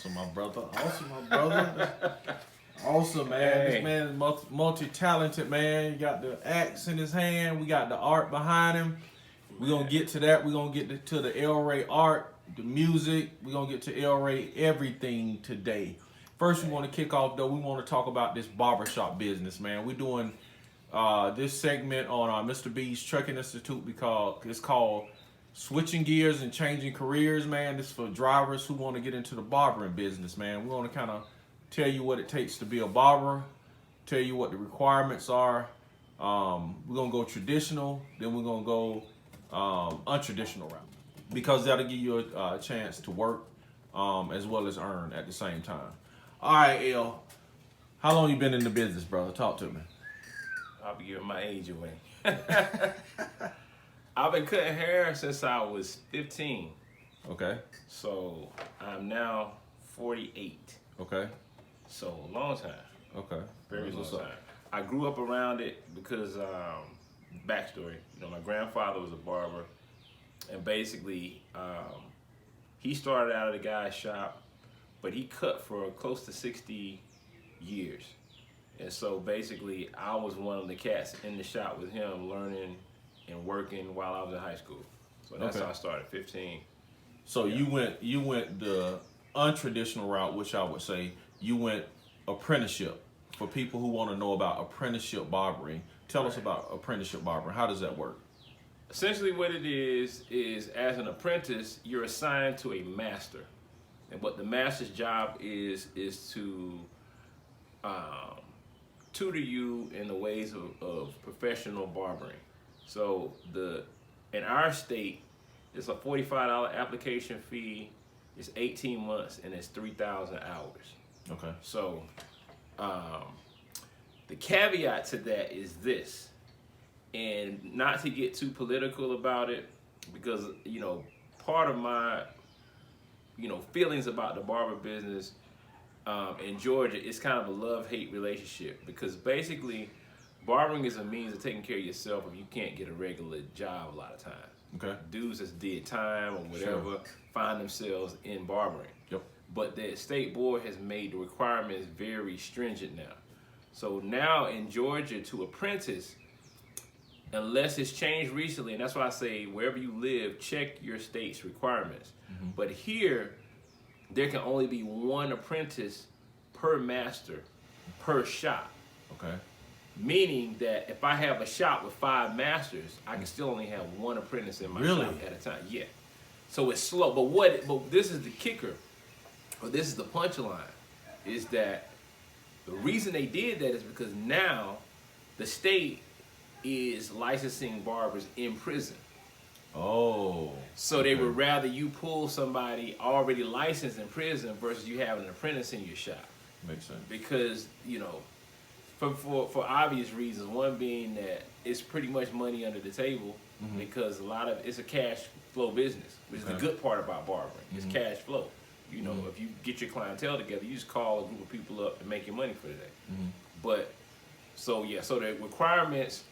Awesome, my brother. Awesome, my brother. Awesome, man. Hey. This man is multi-talented, man. He got the axe in his hand. We got the art behind him. We're going to get to that. We're going to get to the ELRAY art, the music. We're going to get to ELRAY everything today. First, we want to kick off, though. We want to talk about this barbershop business, man. We're doing this segment on Mr. B's Trucking Institute because it's called Switching Gears and Changing Careers, man. This is for drivers who want to get into the barbering business, man. We want to kind of tell you what it takes to be a barber, tell you what the requirements are. We're going to go traditional, then we're going to go untraditional route because that'll give you a chance to work as well as earn at the same time. All right, El, how long you been in the business, brother? Talk to me. I'll be giving my age away. I've been cutting hair since I was 15. Okay. So I'm now 48. Okay. So a long time. Okay. Very long What's up? time. I grew up around it because, backstory, my grandfather was a barber. And basically, he started out at a guy's shop, but he cut for close to 60 years. And so basically, I was one of the cats in the shop with him learning and working while I was in high school. So that's how I started, 15. So you went the untraditional route, which I would say you went apprenticeship. For people who want to know about apprenticeship barbering, tell us about apprenticeship barbering. How does that work? Essentially what it is as an apprentice, you're assigned to a master. And what the master's job is to tutor you in the ways of professional barbering. So in our state, it's a $45 application fee, it's 18 months, and it's 3,000 hours. Okay. So the caveat to that is this, and not to get too political about it, because part of my feelings about the barber business in Georgia is kind of a love-hate relationship, because basically barbering is a means of taking care of yourself if you can't get a regular job a lot of times. Okay. Dudes that did time or whatever find themselves in barbering. Yep. But the state board has made the requirements very stringent now. So now in Georgia, to apprentice, unless it's changed recently, and that's why I say wherever you live, check your state's requirements. Mm-hmm. But here, there can only be one apprentice per master per shop. Okay. Meaning that if I have a shop with 5 masters, I can still only have one apprentice in my shop at a time. Yeah. So it's slow. But this is the kicker, or this is the punchline, is that the reason they did that is because now the state is licensing barbers in prison. Oh. So they would rather you pull somebody already licensed in prison versus you having an apprentice in your shop. Makes sense. Because, for obvious reasons, one being that it's pretty much money under the table, because it's a cash flow business, which is the good part about barbering. It's cash flow. If you get your clientele together, you just call a group of people up and make your money for the day. But so the requirements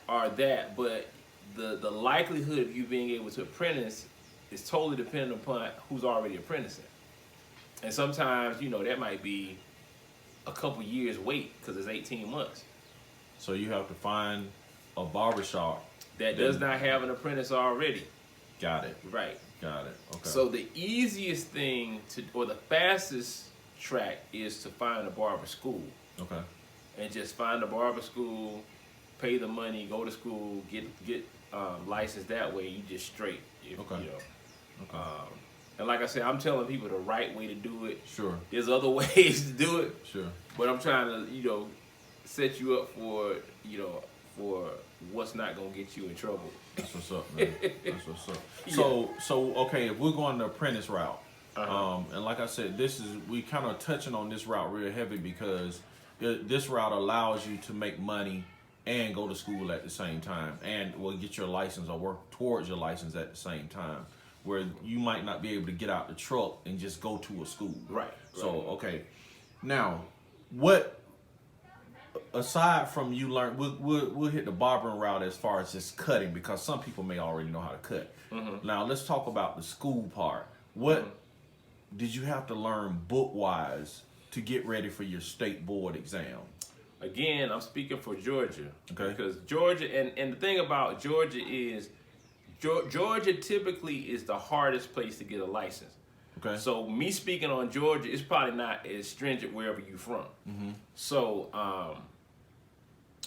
are that, but the likelihood of you being able to apprentice is totally dependent upon who's already apprenticing. And sometimes, that might be a couple years wait because it's 18 months. So you have to find a barbershop that does not have an apprentice already. Got it. Right. Got it. Okay. So the easiest thing or the fastest track is to find a barber school. Okay. And just find a barber school, pay the money, go to school, get licensed that way. You just straight. Okay. And like I said, I'm telling people the right way to do it. Sure. There's other ways to do it. Sure. But I'm trying to, set you up for, for what's not gonna get you in trouble. That's what's up, man. That's what's up. So okay, if we're going the apprentice route, and like I said, we kind of touching on this route real heavy because this route allows you to make money and go to school at the same time, and get your license or work towards your license at the same time, where you might not be able to get out the truck and just go to a school. Right. So okay, now what? Aside from you learn, we'll hit the barbering route as far as just cutting, because some people may already know how to cut. Now let's talk about the school part. What did you have to learn book-wise to get ready for your state board exam? Again, I'm speaking for Georgia. Okay. Because Georgia, and the thing about Georgia is, Georgia typically is the hardest place to get a license. Okay. So me speaking on Georgia, it's probably not as stringent wherever you're from. Mm-hmm. So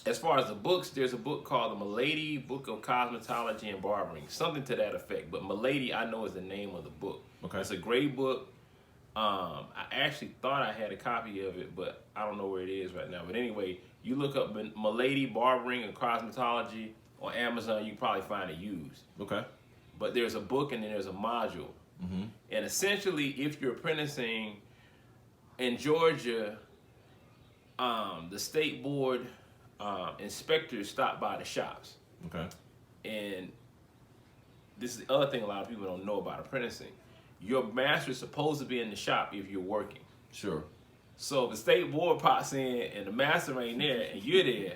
as far as the books, there's a book called the Milady Book of Cosmetology and Barbering, something to that effect. But Milady, I know, is the name of the book. Okay. It's a great book. I actually thought I had a copy of it, but I don't know where it is right now. But anyway, you look up Milady Barbering and Cosmetology on Amazon, you can probably find it used. Okay. But there's a book and then there's a module. Mm-hmm. And essentially, if you're apprenticing in Georgia, the state board inspectors stop by the shops. Okay. And this is the other thing a lot of people don't know about apprenticing. Your master is supposed to be in the shop if you're working. Sure. So if the state board pops in and the master ain't there and you're there,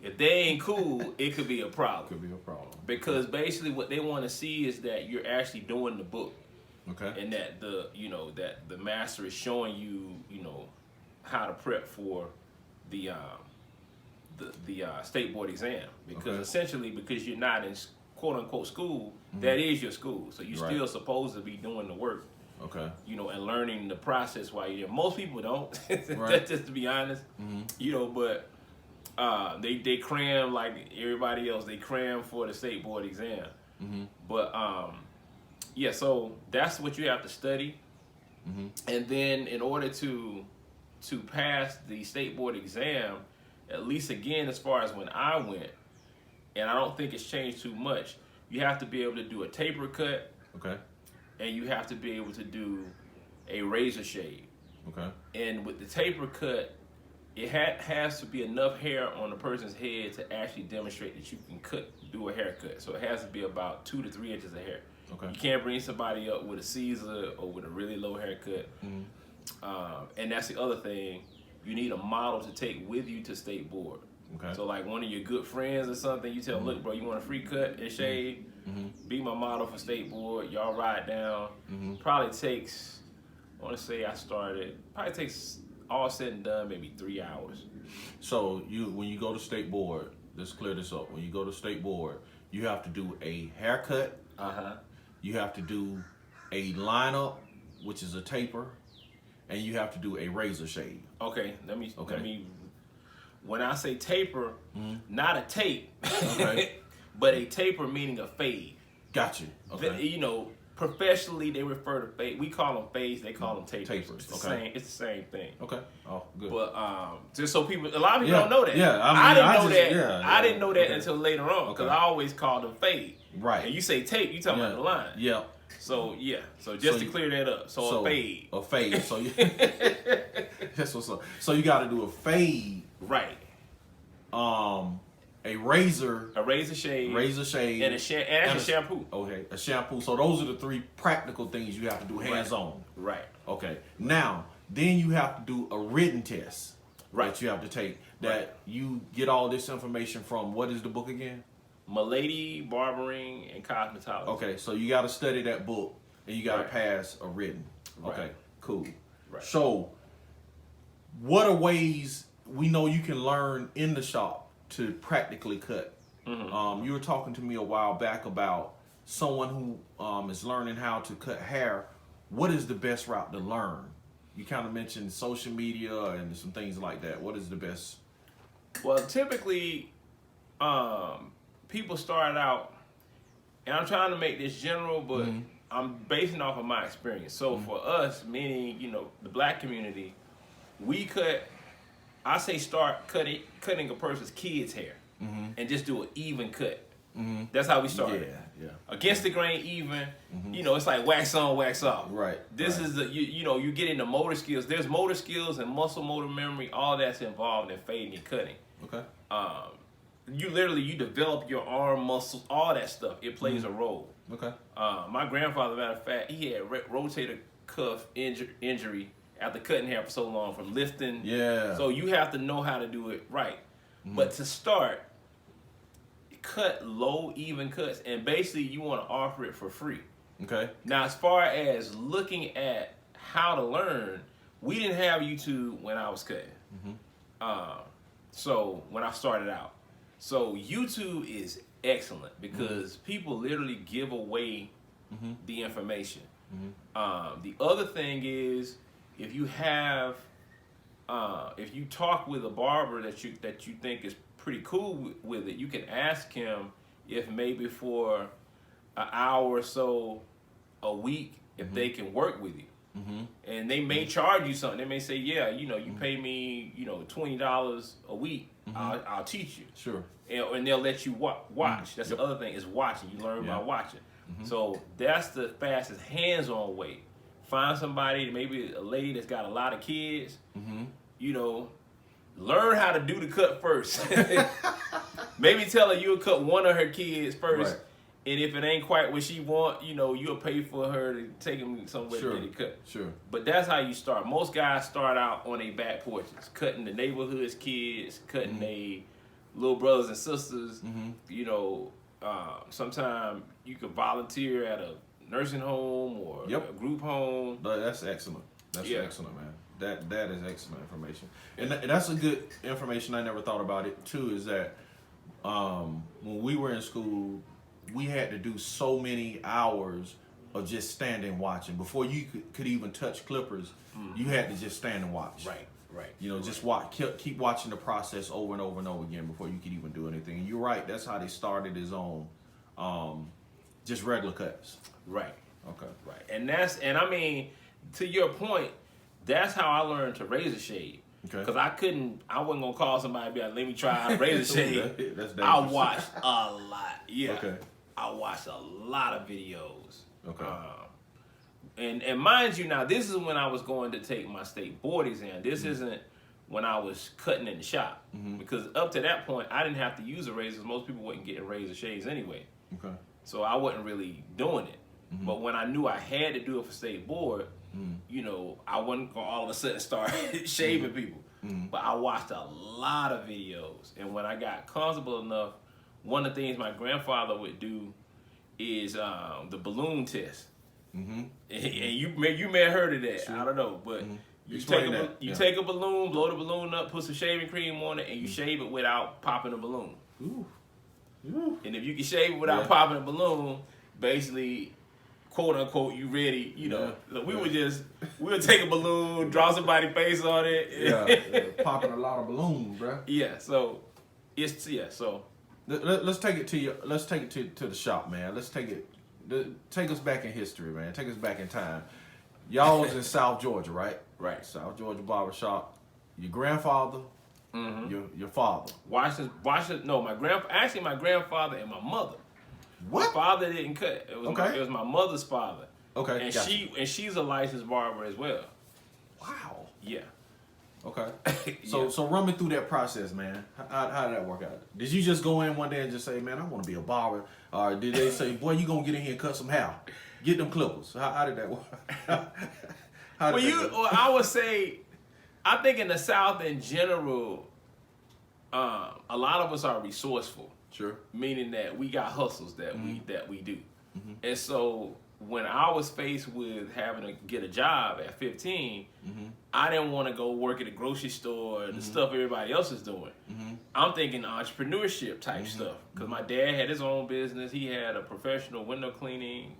if they ain't cool, it could be a problem. Could be a problem. Because basically what they want to see is that you're actually doing the book. Okay. And that that the master is showing you, how to prep for the state board exam. Because essentially, because you're not in quote unquote school, that is your school. So you're still supposed to be doing the work. Okay. And learning the process while you're there. Most people don't. Right. That's just to be honest. But they cram like everybody else. They cram for the state board exam. But so that's what you have to study. And then in order to pass the state board exam, at least again as far as when I went, and I don't think it's changed too much, you have to be able to do a taper cut. Okay. And you have to be able to do a razor shave. Okay. And with the taper cut, it has to be enough hair on the person's head to actually demonstrate that you can do a haircut. So it has to be about 2 to 3 inches of hair. Okay. You can't bring somebody up with a Caesar or with a really low haircut. And that's the other thing. You need a model to take with you to state board. Okay. So like one of your good friends or something, you tell them, look, bro, you want a free cut and shave? Be my model for state board. Y'all ride down. Probably takes, I want to say probably takes all said and done maybe 3 hours. So when you go to state board, let's clear this up. When you go to state board, you have to do a haircut. You have to do a lineup, which is a taper, and you have to do a razor shave. Okay, let me. When I say taper, not a tape, but a taper meaning a fade. Gotcha. Okay. Professionally they refer to fade. We call them fades. They call them tapers. Tapers. It's the same thing. Okay. Oh, good. But just so people, a lot of people don't know that. Yeah. I didn't know that until later on because I always called them fade. Right. And you say tape, you talking about the line. Yeah. So just to clear that up. So a fade. A fade. So that's what's up. So you got to do a fade. Right. A razor shave, and a shampoo. Okay, a shampoo. So those are the 3 practical things you have to do hands on. Right. Okay. Now, then you have to do a written test. Right. That you have to take. That you get all this information from. What is the book again? Milady Barbering and Cosmetology. Okay, so you got to study that book and you got to pass a written. Okay, cool. Right. So, what are ways we know you can learn in the shop to practically cut? You were talking to me a while back about someone who is learning how to cut hair. What is the best route to learn? You kind of mentioned social media and some things like that. What is the best? Well, typically, people start out, and I'm trying to make this general, but I'm basing off of my experience. So for us, meaning, the black community, we cut, I say start cutting a person's kid's hair and just do an even cut. That's how we started. Yeah. Against the grain, even. It's like wax on, wax off. Right. This is you get into motor skills. There's motor skills and muscle motor memory. All that's involved in fading and cutting. Okay. You develop your arm muscles, all that stuff. It plays a role. Okay. My grandfather, matter of fact, he had rotator cuff injury after cutting hair for so long from lifting. Yeah. So you have to know how to do it right. But to start, cut low, even cuts, and basically you want to offer it for free. Okay. Now, as far as looking at how to learn, we didn't have YouTube when I was cutting. So when I started out, so YouTube is excellent because people literally give away the information. The other thing is, if you have, if you talk with a barber that you think is pretty cool with it, you can ask him if maybe for an hour or so a week, if they can work with you. And they may charge you something. They may say, yeah, you know, you pay me, you know, $20 a week. I'll teach you. Sure. And they'll let you watch. That's the other thing, is watching. You learn by watching. So that's the fastest hands-on way. Find somebody, maybe a lady that's got a lot of kids. You know, learn how to do the cut first. Maybe tell her you'll cut one of her kids first. Right. And if it ain't quite what she want, you know, you'll pay for her to take him somewhere to get it cut. Sure. But that's how you start. Most guys start out on their back porches, cutting the neighborhood's kids, cutting their little brothers and sisters. You know, sometimes you could volunteer at a nursing home or a group home. But that's excellent. That's excellent, man. That is excellent information. And that's a good information. I never thought about it, too, is that when we were in school, we had to do so many hours of just standing watching. Before you could even touch clippers, you had to just stand and watch. Right. You know, just watch, keep watching the process over and over and over again before you could even do anything. And you're right, that's how they started his own, just regular cuts. Right. Okay. Right. And I mean, to your point, that's how I learned to razor shave. Okay. Because I wasn't gonna call somebody and be like, let me try razor shave. That's dangerous. I watched a lot. Yeah. Okay. I watched a lot of videos. Okay. And mind you, now this is when I was going to take my state board exam. This isn't when I was cutting in the shop, because up to that point I didn't have to use a razor. Most people wasn't getting razor shaves anyway. Okay. So I wasn't really doing it. But when I knew I had to do it for state board, you know, I wasn't gonna all of a sudden start shaving people. But I watched a lot of videos, and when I got comfortable enough, one of the things my grandfather would do is the balloon test. And you may have heard of that. Sure. I don't know, but you take a balloon, blow the balloon up, put some shaving cream on it, and you shave it without popping the balloon. And if you can shave it without popping a balloon, basically, quote unquote, you ready. You know, so we would take a balloon, draw somebody's face on it. Popping a lot of balloons, bro. So so. Let's take it to the shop, man. Let's take us back in history, man. Take us back in time. Y'all was in South Georgia, right? Right. South Georgia barber shop. Your grandfather, your father. Washington. No, my grandfather and my mother. What? My father didn't cut. It was my mother's father. Okay. And gotcha. she's a licensed barber as well. Wow. Yeah. Okay. So run me through that process, man. How did that work out? Did you just go in one day and just say, man, I want to be a barber? Or did they say, boy, you gonna get in here and cut some hair? Get them clippers. How did that work? I would say, I think in the South in general, a lot of us are resourceful. Sure. Meaning that we got hustles that we do. And so when I was faced with having to get a job at 15, I didn't want to go work at a grocery store and the stuff everybody else is doing. I'm thinking entrepreneurship type stuff, because my dad had his own business. He had a professional window cleaning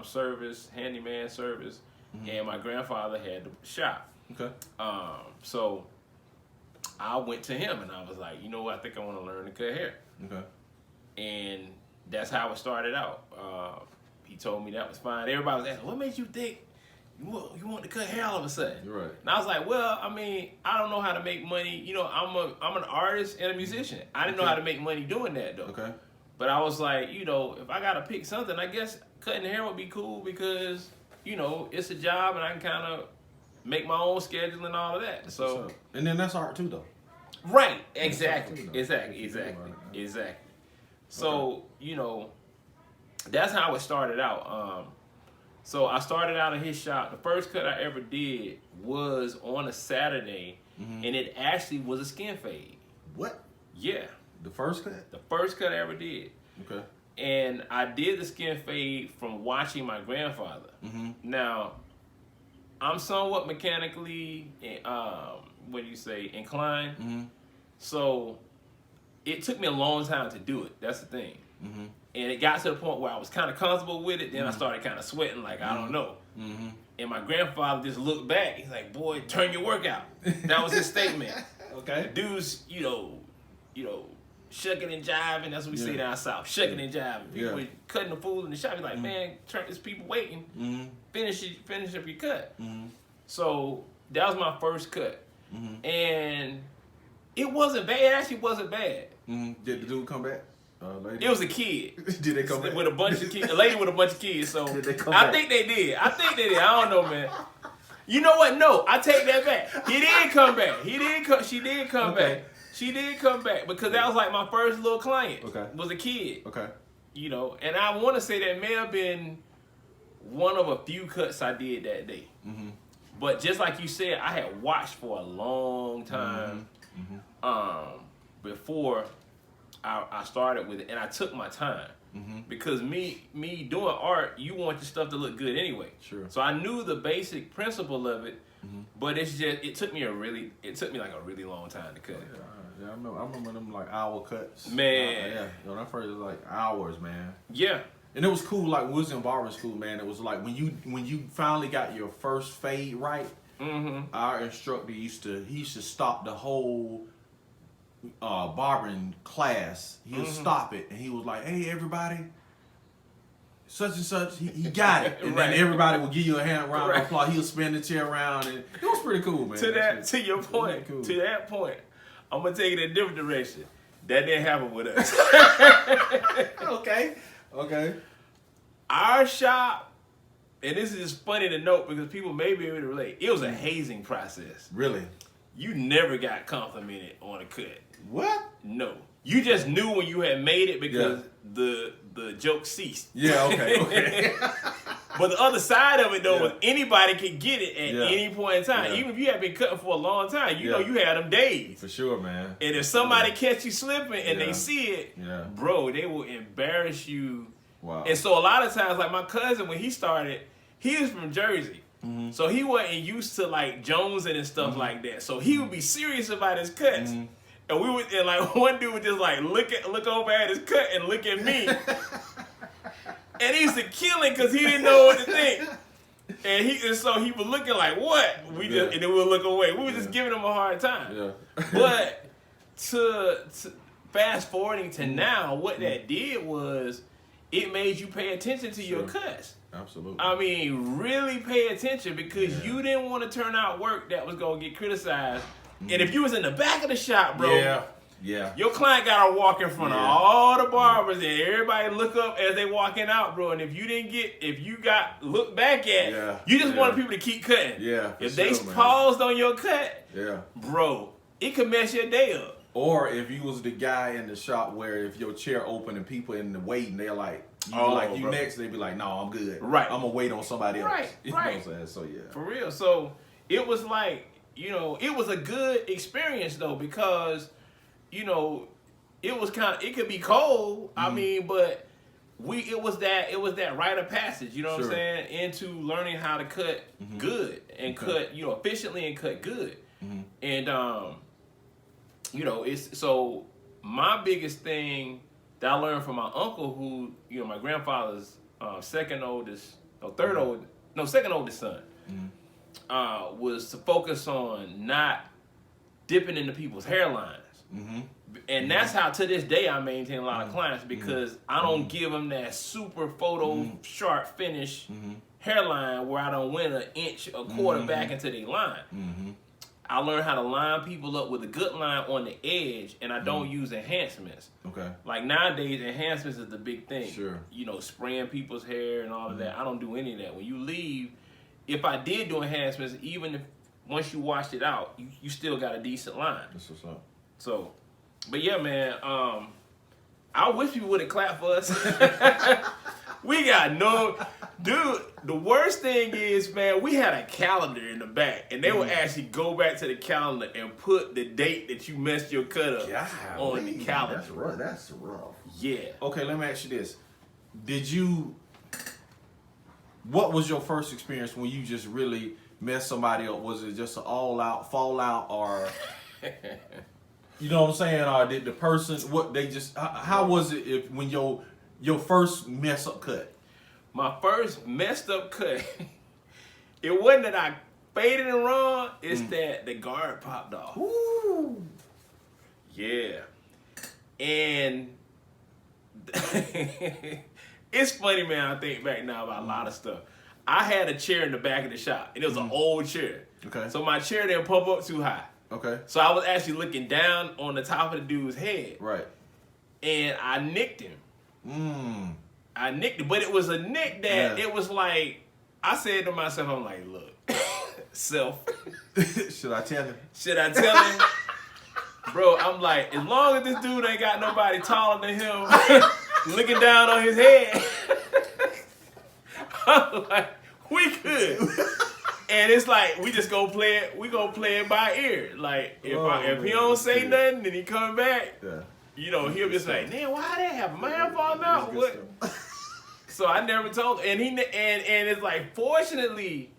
service, handyman service, and my grandfather had the shop. Okay. So I went to him and I was like, you know what, I think I want to learn to cut hair. Okay. And that's how it started out. He told me that was fine. Everybody was asking, what made you think you want to cut hair all of a sudden? You're right. And I was like, well, I mean, I don't know how to make money. You know, I'm an artist and a musician. I didn't know how to make money doing that, though. Okay. But I was like, you know, if I got to pick something, I guess cutting hair would be cool because, you know, it's a job and I can kind of make my own schedule and all of that. So, and then that's art too, though. Right. Exactly. So, you know, that's how it started out. So I started out in his shop. The first cut I ever did was on a Saturday, and it actually was a skin fade. What? Yeah. The first cut? The first cut I ever did. Okay. And I did the skin fade from watching my grandfather. Now, I'm somewhat mechanically, what do you say, inclined. Mm-hmm. So it took me a long time to do it. That's the thing. Mm-hmm. And it got to the point where I was kind of comfortable with it. Then I Mm-hmm. started kind of sweating, like, I don't know. Mm-hmm. And my grandfather just looked back. He's like, boy, turn your work out. That was his statement. Okay. Dudes, you know, shucking and jiving. That's what we say down south. Shucking and jiving. People were cutting the food in the shop. He's like, man, there's people waiting. Mm-hmm. Finish up your cut. Mm-hmm. So that was my first cut. Mm-hmm. And it wasn't bad. It actually wasn't bad. Mm-hmm. Did the dude come back? Lady? It was a kid. Did they come back? With a bunch of kids. A lady with a bunch of kids. So Did they come I back? think they did. I don't know, man. You know what? No, I take that back. He did come back. She did come Okay. back. She did come back because that was like my first little client. Okay. Was a kid. Okay. You know, and I want to say that may have been one of a few cuts I did that day. Mm-hmm. But just like you said, I had watched for a long time before I started with it, and I took my time. Mm-hmm. Because me doing art, you want your stuff to look good anyway. Sure. So I knew the basic principle of it, but it took me like a really long time to cut it. Yeah, I remember them like hour cuts. Man. Yeah. You know, that first was like hours, man. Yeah. And it was cool, like when we was in barber school, man. It was like when you finally got your first fade right. Mm-hmm. Our instructor used to stop the whole barbering class. He'll stop it, and he was like, "Hey, everybody, such and such, he got it." And Right. then everybody would give you a hand round of Right. applause. He'll spin the chair around, and it was pretty cool, man. To Really cool. that point, I'm gonna take it in a different direction. That didn't happen with us. Okay. Our shop, and this is just funny to note because people may be able to relate. It was a hazing process. Really? You never got complimented on a cut. What? No. You just knew when you had made it because the joke ceased. Yeah. Okay. But the other side of it, though, was anybody could get it at Yeah. any point in time. Yeah. Even if you had been cutting for a long time, you know you had them days. For sure, man. And if somebody catch you slipping and Yeah. they see it, Yeah. bro, they will embarrass you. Wow. And so a lot of times, like my cousin, when he started, he was from Jersey. Mm-hmm. So he wasn't used to like jonesing and stuff like that. So he would be serious about his cuts. Mm-hmm. And we would, and like one dude would just like look over at his cut and look at me. And he used to kill him because he didn't know what to think. And so he was looking like, what? And then we'll look away. We were just giving him a hard time. Yeah. But to fast forwarding to now, what that did was it made you pay attention to your cuts. Absolutely. I mean, really pay attention because you didn't want to turn out work that was going to get criticized. And if you was in the back of the shop, bro, your client got to walk in front of all the barbers and everybody look up as they walking out, bro. And if you got looked back at, you just wanted people to keep cutting. Yeah. If they paused on your cut, Yeah. bro, it could mess your day up. Or if you was the guy in the shop where if your chair open and people in the waiting, they're like, you next, they be like, no, I'm good. Right. I'm gonna wait on somebody else. Right, You right. know what I'm saying? So yeah. For real. So it was like, it was a good experience though because, it was it could be cold. I mean, but it was that rite of passage, you know what I'm saying, into learning how to cut good and cut, efficiently and cut good. And it's so my biggest thing that I learned from my uncle who, my grandfather's second oldest son, was to focus on not dipping into people's hairlines. And that's how to this day I maintain a lot of clients because I don't give them that super photo sharp finish hairline where I don't win an inch, a quarter back into their line. I learned how to line people up with a good line on the edge, and I don't use enhancements. Okay. Like nowadays, enhancements is the big thing. Sure. Spraying people's hair and all of that. I don't do any of that. When you leave, if I did do enhancements, even if once you washed it out, you still got a decent line. That's what's up. So, but yeah, man, I wish people would have clapped for us. We got dude, the worst thing is, man, we had a calendar in the back, and they would actually go back to the calendar and put the date that you messed your cut up on the calendar. That's rough. Yeah. Okay, let me ask you this. What was your first experience when you just really, mess somebody up? Was it just an all-out fallout, or you know what I'm saying? Or did the person how was it if when your first mess up cut? My first messed up cut, it wasn't that I faded it wrong, it's that the guard popped off. Ooh. Yeah. And it's funny, man, I think back now about a lot of stuff. I had a chair in the back of the shop, and it was an old chair. Okay. So my chair didn't pump up too high. Okay. So I was actually looking down on the top of the dude's head. Right. And I nicked him. I nicked him, but it was a nick that it was like, I said to myself, I'm like, look, self. Should I tell him? Should I tell him? Bro, I'm like, as long as this dude ain't got nobody taller than him looking down on his head, I'm like, we could. And it's like, we just gonna play it by ear. Like, if he don't say nothing and he come back, he'll just like, damn, why that happen? My hair falling out. What? So I never told him. And it's like, fortunately,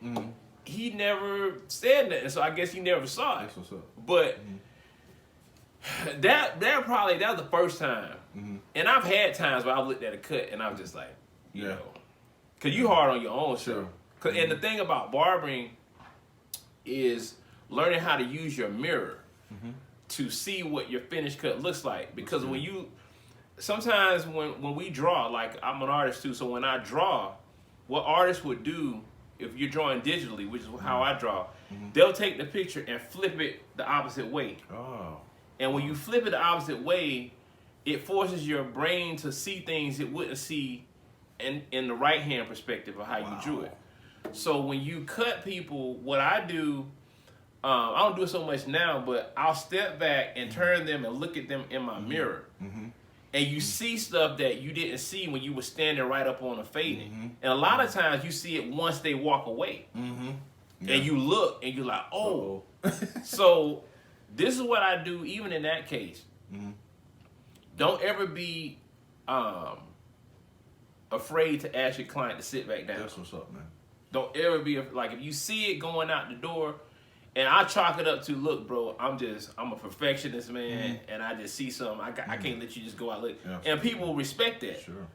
he never said nothing. So I guess he never saw it. That's what's up. But that was the first time. And I've had times where I've looked at a cut and I'm just like, you know, because you hard on your own stuff. And the thing about barbering is learning how to use your mirror to see what your finished cut looks like. Because sometimes when we draw, like I'm an artist too, so when I draw, what artists would do, if you're drawing digitally, which is how I draw, they'll take the picture and flip it the opposite way. Oh. And when you flip it the opposite way, it forces your brain to see things it wouldn't see in the right hand perspective of how you drew it. So when you cut people, what I do, I don't do it so much now, but I'll step back and turn them and look at them in my mirror. And you see stuff that you didn't see when you were standing right up on a fading. And a lot of times you see it once they walk away. And you look and you're like, oh. So this is what I do even in that case. Don't ever be afraid to ask your client to sit back down. That's what's up, man. Don't ever be like, if you see it going out the door, and I chalk it up to, look, bro, I'm a perfectionist, man, and I just see something. I can't let you just go out look. And people respect that. Sure.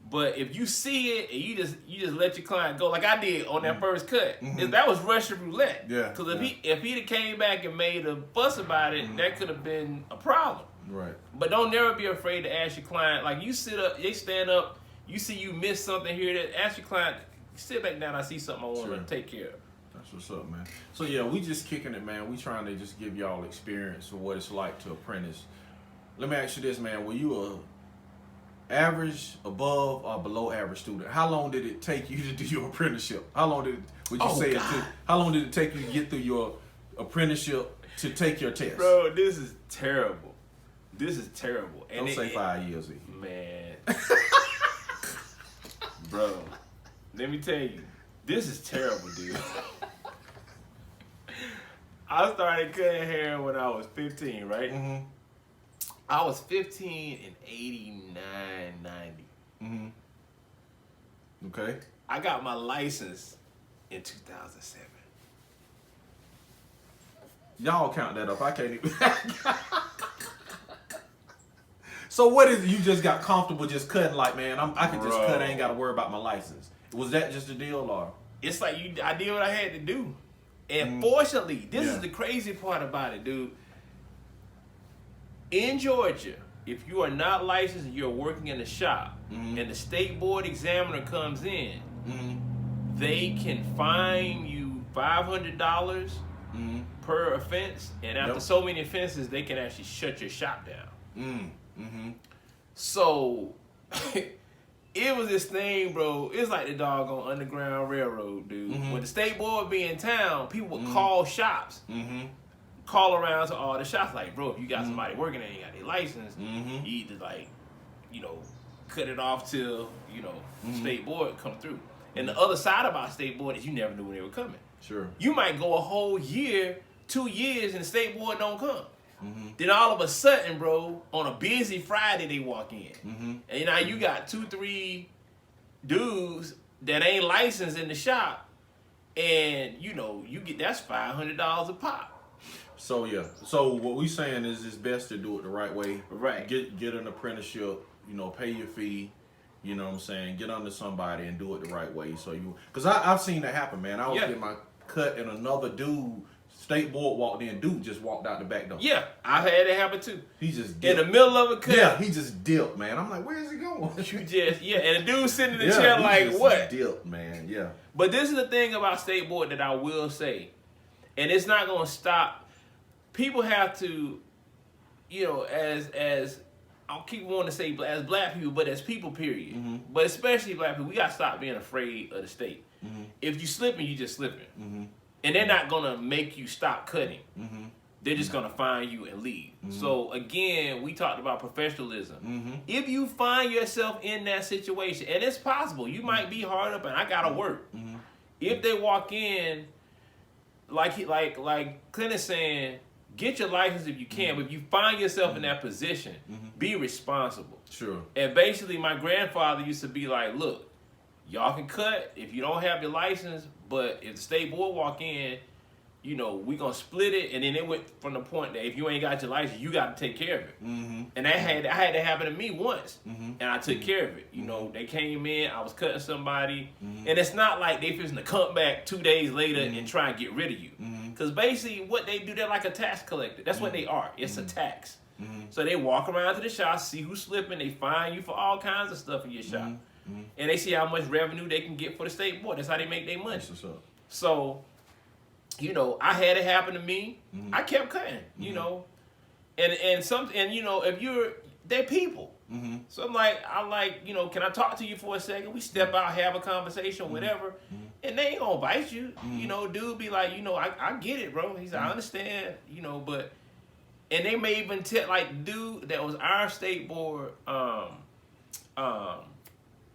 But if you see it and you just let your client go, like I did on that first cut, that was Russian roulette. Yeah. Because if he'd have came back and made a fuss about it, that could have been a problem. Right. But don't never be afraid to ask your client. Like you sit up, they stand up, you see you miss something here. That ask your client, sit back down. I see something I want to take care of. That's what's up, man. So yeah, we just kicking it, man. We trying to just give y'all experience of what it's like to apprentice. Let me ask you this, man. Were you a average, above, or below average student? How long did it take you to do your apprenticeship? How long how long did it take you to get through your apprenticeship to take your test? Bro, this is terrible. This is terrible. And don't say 5 years. Man. Bro, let me tell you, this is terrible, dude. I started cutting hair when I was 15, right? I was 15 in 89, 90. Okay. I got my license in 2007. Y'all count that up. I can't even. So what is it? You just got comfortable just cutting like, man, I can just cut. I ain't got to worry about my license. Was that just the deal, or? It's like I did what I had to do. And fortunately, this is the crazy part about it, dude. In Georgia, if you are not licensed and you're working in a shop and the state board examiner comes in, they can fine you $500 per offense. And after so many offenses, they can actually shut your shop down. So it was this thing, bro. It's like the doggone Underground Railroad, dude. When the state board be in town, people would call shops, call around to all the shops, like, bro, if you got somebody working and ain't got their license, you either like, cut it off till state board come through. And the other side about state board is you never knew when they were coming. Sure. You might go a whole year, 2 years, and the state board don't come. Then all of a sudden, bro, on a busy Friday, they walk in. And now you got 2, 3 dudes that ain't licensed in the shop, and you know you get that's $500 a pop. So yeah. So what we saying is it's best to do it the right way. Right. Get an apprenticeship. You know, pay your fee. You know what I'm saying? Get under somebody and do it the right way. So because I've seen that happen, man. I was getting my cut and another dude, state board walked in. Dude just walked out the back door. Yeah, I had that happen too. He just dipped. In the middle of a cut. Yeah, he just dipped, man. I'm like, where is he going? You just and the dude sitting in the chair like just what? Dipped, man. Yeah. But this is the thing about state board that I will say, and it's not gonna stop. People have to, you know, as I'll keep wanting to say as black people, but as people, period. Mm-hmm. But especially black people, we gotta stop being afraid of the state. Mm-hmm. If you slipping, you just slipping, Mm-hmm. and they're not gonna make you stop cutting. Mm-hmm. They're just gonna find you and leave. Mm-hmm. So again, we talked about professionalism. Mm-hmm. If you find yourself in that situation, and it's possible, you might be hard up, and I gotta work. Mm-hmm. If they walk in, like Clint is saying, get your license if you can. But if you find yourself in that position, be responsible. Sure. And basically, my grandfather used to be like, look, y'all can cut if you don't have your license, but if the state board walk in, you know, we gonna split it. And then it went from the point that if you ain't got your license, you got to take care of it. Mm-hmm. And I had that happen to me once, Mm-hmm. and I took care of it. You know, they came in, I was cutting somebody, Mm-hmm. and it's not like they fixing to come back 2 days later and try and get rid of you. Mm-hmm. Because basically what they do, they're like a tax collector. That's what they are. It's a tax. Mm-hmm. So they walk around to the shop, see who's slipping, they fine you for all kinds of stuff in your shop. Mm-hmm. And they see how much revenue they can get for the state board. That's how they make their money. That's what's up. So, you know, I had it happen to me. Mm-hmm. I kept cutting, you know. And you know, if they're people. Mm-hmm. So I'm like, you know, can I talk to you for a second? We step out, have a conversation, whatever. And they ain't gonna bite you. You know, dude be like, you know, I get it, bro. He said, I understand, you know, but and they may even tell like dude that was our state board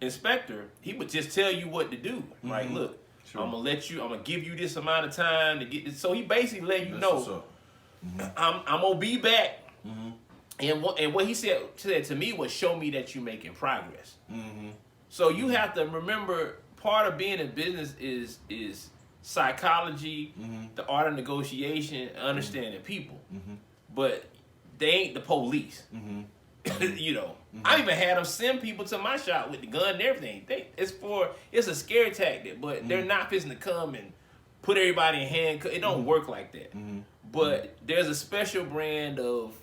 inspector, he would just tell you what to do. Like, look, Sure. I'm gonna give you this amount of time to get this. So he basically let you That's what's know up. I'm gonna be back. Mm-hmm. And what he said to me was show me that you're making progress. Mm-hmm. So you have to remember part of being in business is psychology, the art of negotiation, understanding people. But they ain't the police. You know, I even had them send people to my shop with the gun and everything. It's a scare tactic, but they're not fixing to come and put everybody in handcuffs. It don't work like that. But there's a special brand of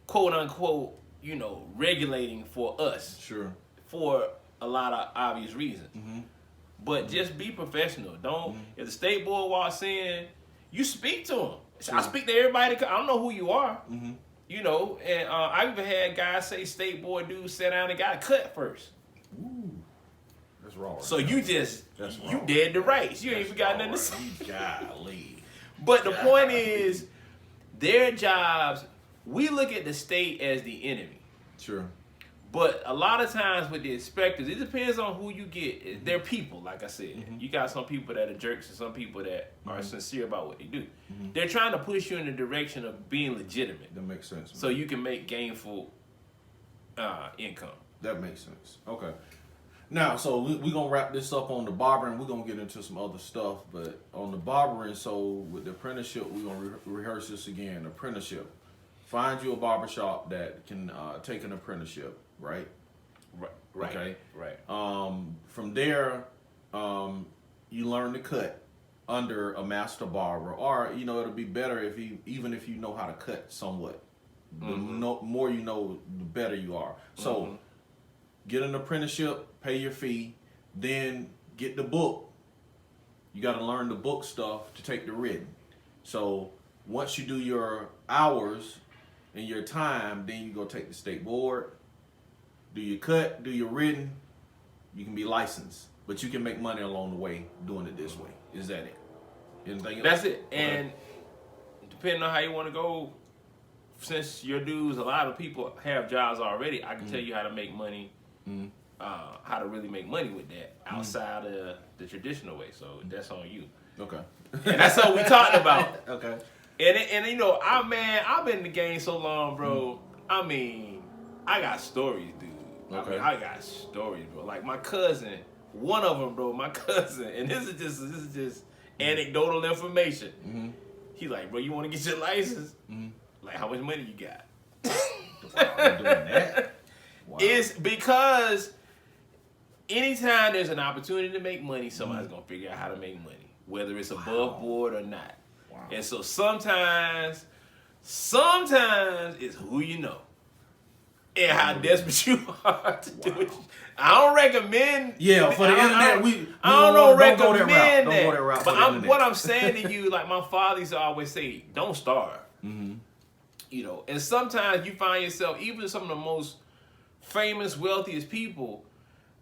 quote unquote, you know, regulating for us. Sure. For a lot of obvious reasons. But just be professional. Don't if the state board walks in, you speak to them. Sure. I speak to everybody. I don't know who you are. You know, and I even had guys say state board dudes sat down and got a cut first. Ooh. That's raw. Right So there. you just That's you raw. dead to rights. You ain't even got Raw nothing to say. right. Golly. But the point is, their jobs. We look at the state as the enemy. Sure. But a lot of times with the inspectors, it depends on who you get. They're people, like I said. You got some people that are jerks and some people that are sincere about what they do. They're trying to push you in the direction of being legitimate. That makes sense. So you can make gainful income. That makes sense. Okay. Now, so we're going to wrap this up on the barbering. We're going to get into some other stuff. But on the barbering, so with the apprenticeship, we're going to rehearse this again. Apprenticeship. Find you a barbershop that can take an apprenticeship, right? Right. Okay. Right. From there, you learn to cut under a master barber, or you know it'll be better if even if you know how to cut somewhat. The more you know, the better you are. So, get an apprenticeship, pay your fee, then get the book. You got to learn the book stuff to take the written. So once you do your hours and your time, then you go take the state board, do your cut, do your written. You can be licensed, but you can make money along the way doing it this way. Is that it? Anything else? That's it. And depending on how you want to go, since your dudes, a lot of people have jobs already, I can tell you how to make money, how to really make money with that outside of the traditional way. So that's on you. Okay. And that's what we talked about. Okay. And you know, I've been in the game so long, bro. I mean, I got stories, dude. Okay. I got stories, bro. Like my cousin, one of them, bro. My cousin, and this is just anecdotal information. He's like, bro, you want to get your license? Like, how much money you got? Wow, they're doing that. Wow. It's because anytime there's an opportunity to make money, somebody's gonna figure out how to make money, whether it's above board or not. Wow. And so sometimes it's who you know and how desperate you are to do it. I don't recommend. Yeah, for the internet, I don't recommend go that route. that. Don't go that route. But what I'm saying to you, like my father used to always say, don't starve. You know, and sometimes you find yourself, even some of the most famous, wealthiest people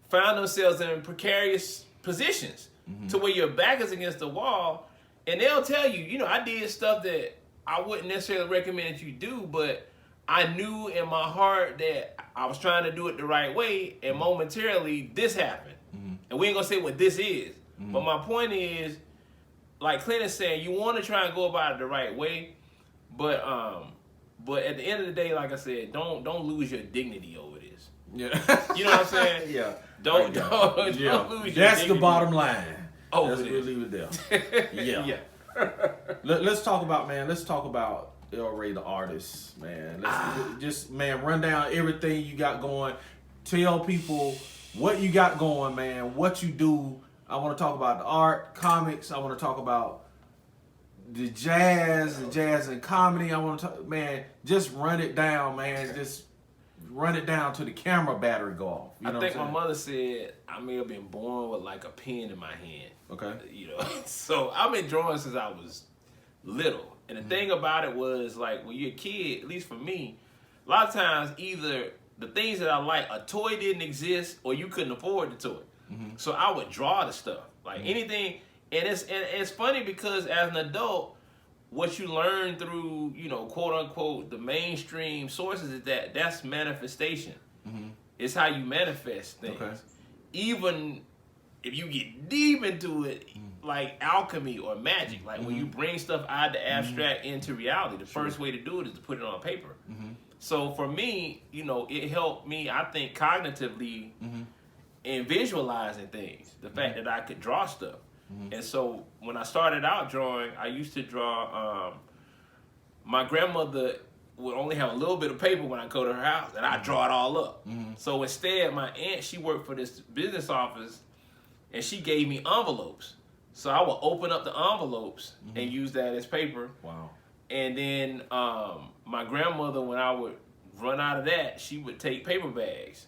find themselves in precarious positions to where your back is against the wall, and they'll tell you, you know, I did stuff that I wouldn't necessarily recommend that you do, but I knew in my heart that I was trying to do it the right way, and momentarily this happened. And we ain't gonna say what this is, but my point is, like Clint is saying, you want to try and go about it the right way, but at the end of the day, like I said, don't lose your dignity over this. Yeah. You know what I'm saying? Yeah. Don't lose your That's dignity. the bottom line. Oh, let's it is. leave it there. Yeah. Let's talk about ELRAY the artist, man. Let's just run down everything you got going. Tell people what you got going, man. What you do. I want to talk about the art, comics. I want to talk about the jazz and comedy. I want to talk, man. Just run it down, man. Just run it down till the camera battery go off. You know I think what my mother said I may have been born with like a pen in my hand. Okay. You know, so I've been drawing since I was little. And the thing about it was, like, when you're a kid, at least for me, a lot of times either the things that I like, a toy didn't exist or you couldn't afford the toy. So I would draw the stuff. Like anything. And it's funny because as an adult, what you learn through, you know, quote unquote, the mainstream sources is that's manifestation. It's how you manifest things. Okay. Even if you get deep into it, like alchemy or magic, like when you bring stuff out of the abstract into reality, the first way to do it is to put it on paper. So for me, you know, it helped me, I think, cognitively in visualizing things. The fact that I could draw stuff. And so when I started out drawing, I used to draw, my grandmother would only have a little bit of paper when I go to her house, and I draw it all up. So instead, my aunt, she worked for this business office, and she gave me envelopes. So I would open up the envelopes and use that as paper. Wow. And then my grandmother, when I would run out of that, she would take paper bags,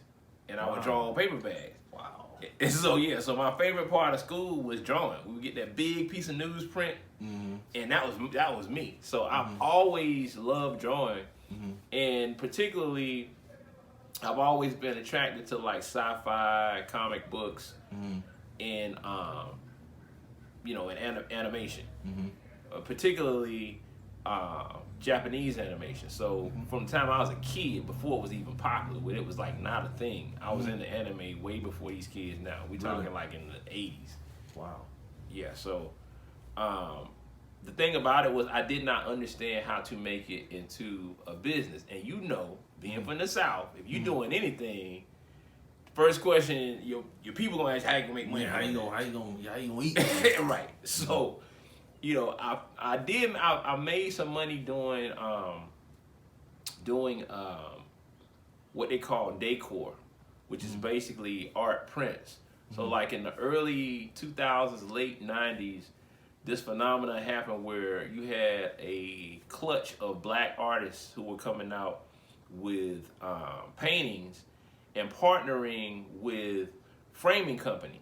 and I would draw on paper bags. Wow. And so so my favorite part of school was drawing. We would get that big piece of newsprint, and that was me. So I've always loved drawing, and particularly, I've always been attracted to like sci-fi, comic books, and you know, and animation, particularly Japanese animation. So from the time I was a kid, before it was even popular, when it was like not a thing, I was into anime way before these kids now. We talking like in the 80s. Wow. Yeah, so the thing about it was I did not understand how to make it into a business. And you know, being from the South, if you're doing anything, first question your people gonna ask how you gonna make money. How you gonna eat? Right. So, you know, I made some money doing what they call decor, which is basically art prints. So like in the early 2000s, late 90s, this phenomenon happened where you had a clutch of black artists who were coming out with paintings and partnering with framing companies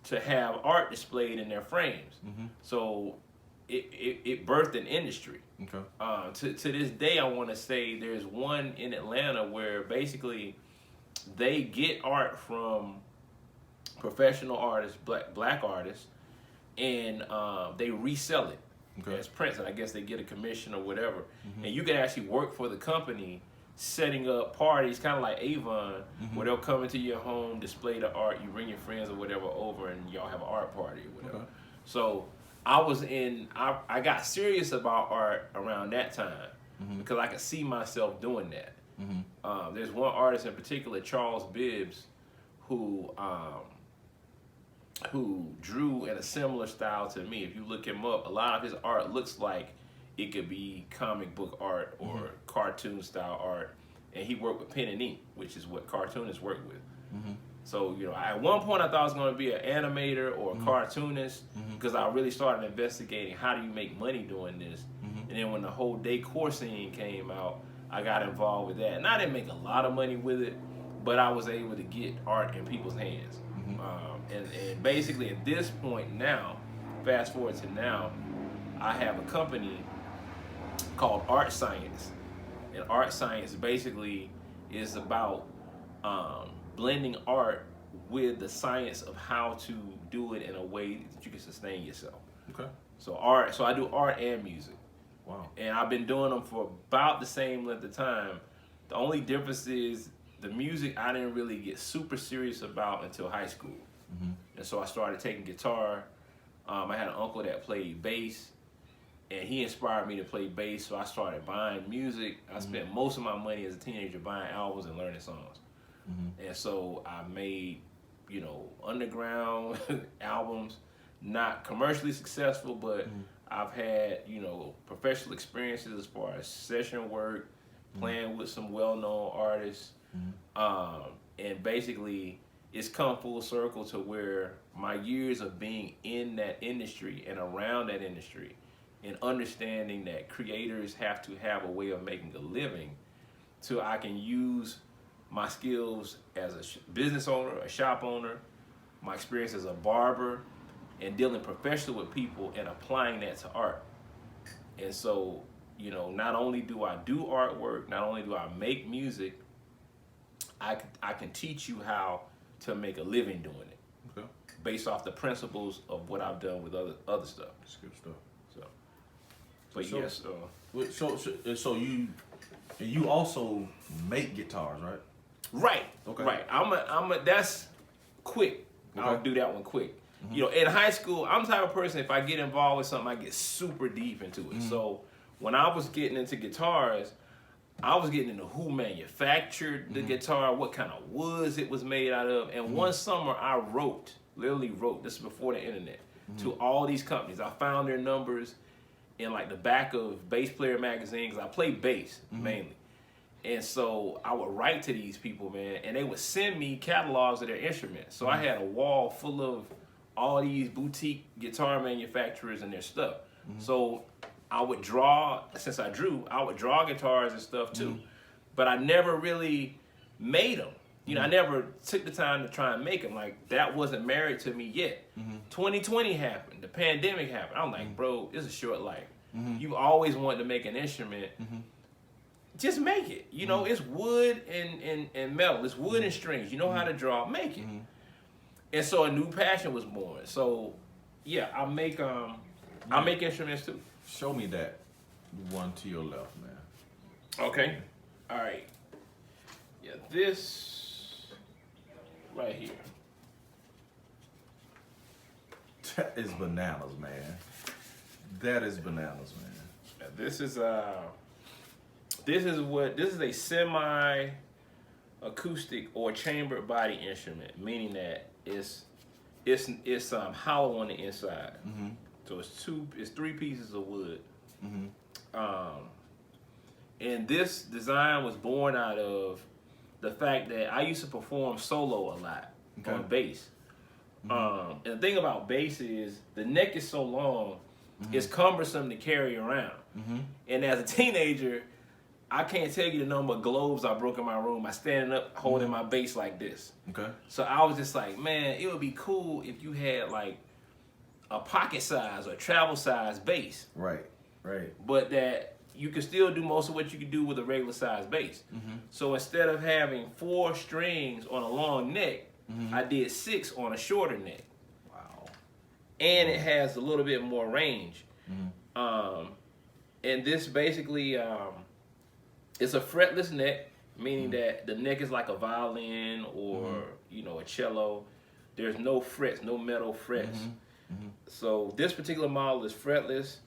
to have art displayed in their frames. So it birthed an industry. Okay. To this day, I want to say there's one in Atlanta where basically they get art from professional artists, black artists, and they resell it as prints, and I guess they get a commission or whatever. And you can actually work for the company setting up parties, kind of like Avon, where they'll come into your home, display the art, you bring your friends or whatever over, and y'all have an art party or whatever. So I got serious about art around that time because I could see myself doing that. There's one artist in particular, Charles Bibbs, who who drew in a similar style to me. If you look him up, a lot of his art looks like it could be comic book art or cartoon style art. And he worked with pen and ink, which is what cartoonists work with. So, you know, at one point I thought I was going to be an animator or a cartoonist because I really started investigating how do you make money doing this. And then when the whole decor scene came out, I got involved with that. And I didn't make a lot of money with it, but I was able to get art in people's hands. And basically at this point now, fast forward to now, I have a company called Art Science. And Art Science basically is about blending art with the science of how to do it in a way that you can sustain yourself. Okay. So I do art and music. Wow. And I've been doing them for about the same length of time. The only difference is the music I didn't really get super serious about until high school. And so I started taking guitar. I had an uncle that played bass, and he inspired me to play bass, so I started buying music. I spent most of my money as a teenager buying albums and learning songs. And so I made, you know, underground albums, not commercially successful, but I've had, you know, professional experiences as far as session work, playing with some well-known artists. And basically, it's come full circle to where my years of being in that industry and around that industry and understanding that creators have to have a way of making a living so I can use my skills as a business owner, a shop owner, my experience as a barber, and dealing professionally with people and applying that to art. And so, you know, not only do I do artwork, not only do I make music, I can teach you how to make a living doing it, based off the principles of what I've done with other stuff. That's good stuff. So, but yes. So you also make guitars, right? Right. Okay. Right. That's quick. Okay. I'll do that one quick. You know, in high school, I'm the type of person, if I get involved with something, I get super deep into it. So when I was getting into guitars, I was getting into who manufactured the guitar, what kind of woods it was made out of. And one summer I literally wrote, this is before the internet, to all these companies. I found their numbers in like the back of bass player magazines. I play bass mainly. And so I would write to these people, man, and they would send me catalogs of their instruments. So I had a wall full of all these boutique guitar manufacturers and their stuff. So I would draw, since I drew, I would draw guitars and stuff too. But I never really made them. You know, I never took the time to try and make them. Like, that wasn't married to me yet. 2020 happened. The pandemic happened. I'm like, bro, it's a short life. You always wanted to make an instrument. Just make it. You know, it's wood and metal. It's wood and strings. You know how to draw. Make it. And so a new passion was born. So, yeah, I make instruments too. Show me that one to your left, man. Okay. All right. Yeah, this right here. That is bananas, man. That is bananas, man. Now, this is a semi acoustic or chambered body instrument, meaning that it's hollow on the inside. So it's three pieces of wood. And this design was born out of the fact that I used to perform solo a lot on bass. And the thing about bass is the neck is so long, it's cumbersome to carry around. And as a teenager, I can't tell you the number of globes I broke in my room by standing up holding my bass like this. So I was just like, man, it would be cool if you had like a pocket size or travel size bass. Right. But that you could still do most of what you could do with a regular size bass. So instead of having 4 strings on a long neck, I did 6 on a shorter neck. Wow. And it has a little bit more range. And this basically, it's a fretless neck, meaning that the neck is like a violin or, you know, a cello. There's no frets, no metal frets. So this particular model is fretless.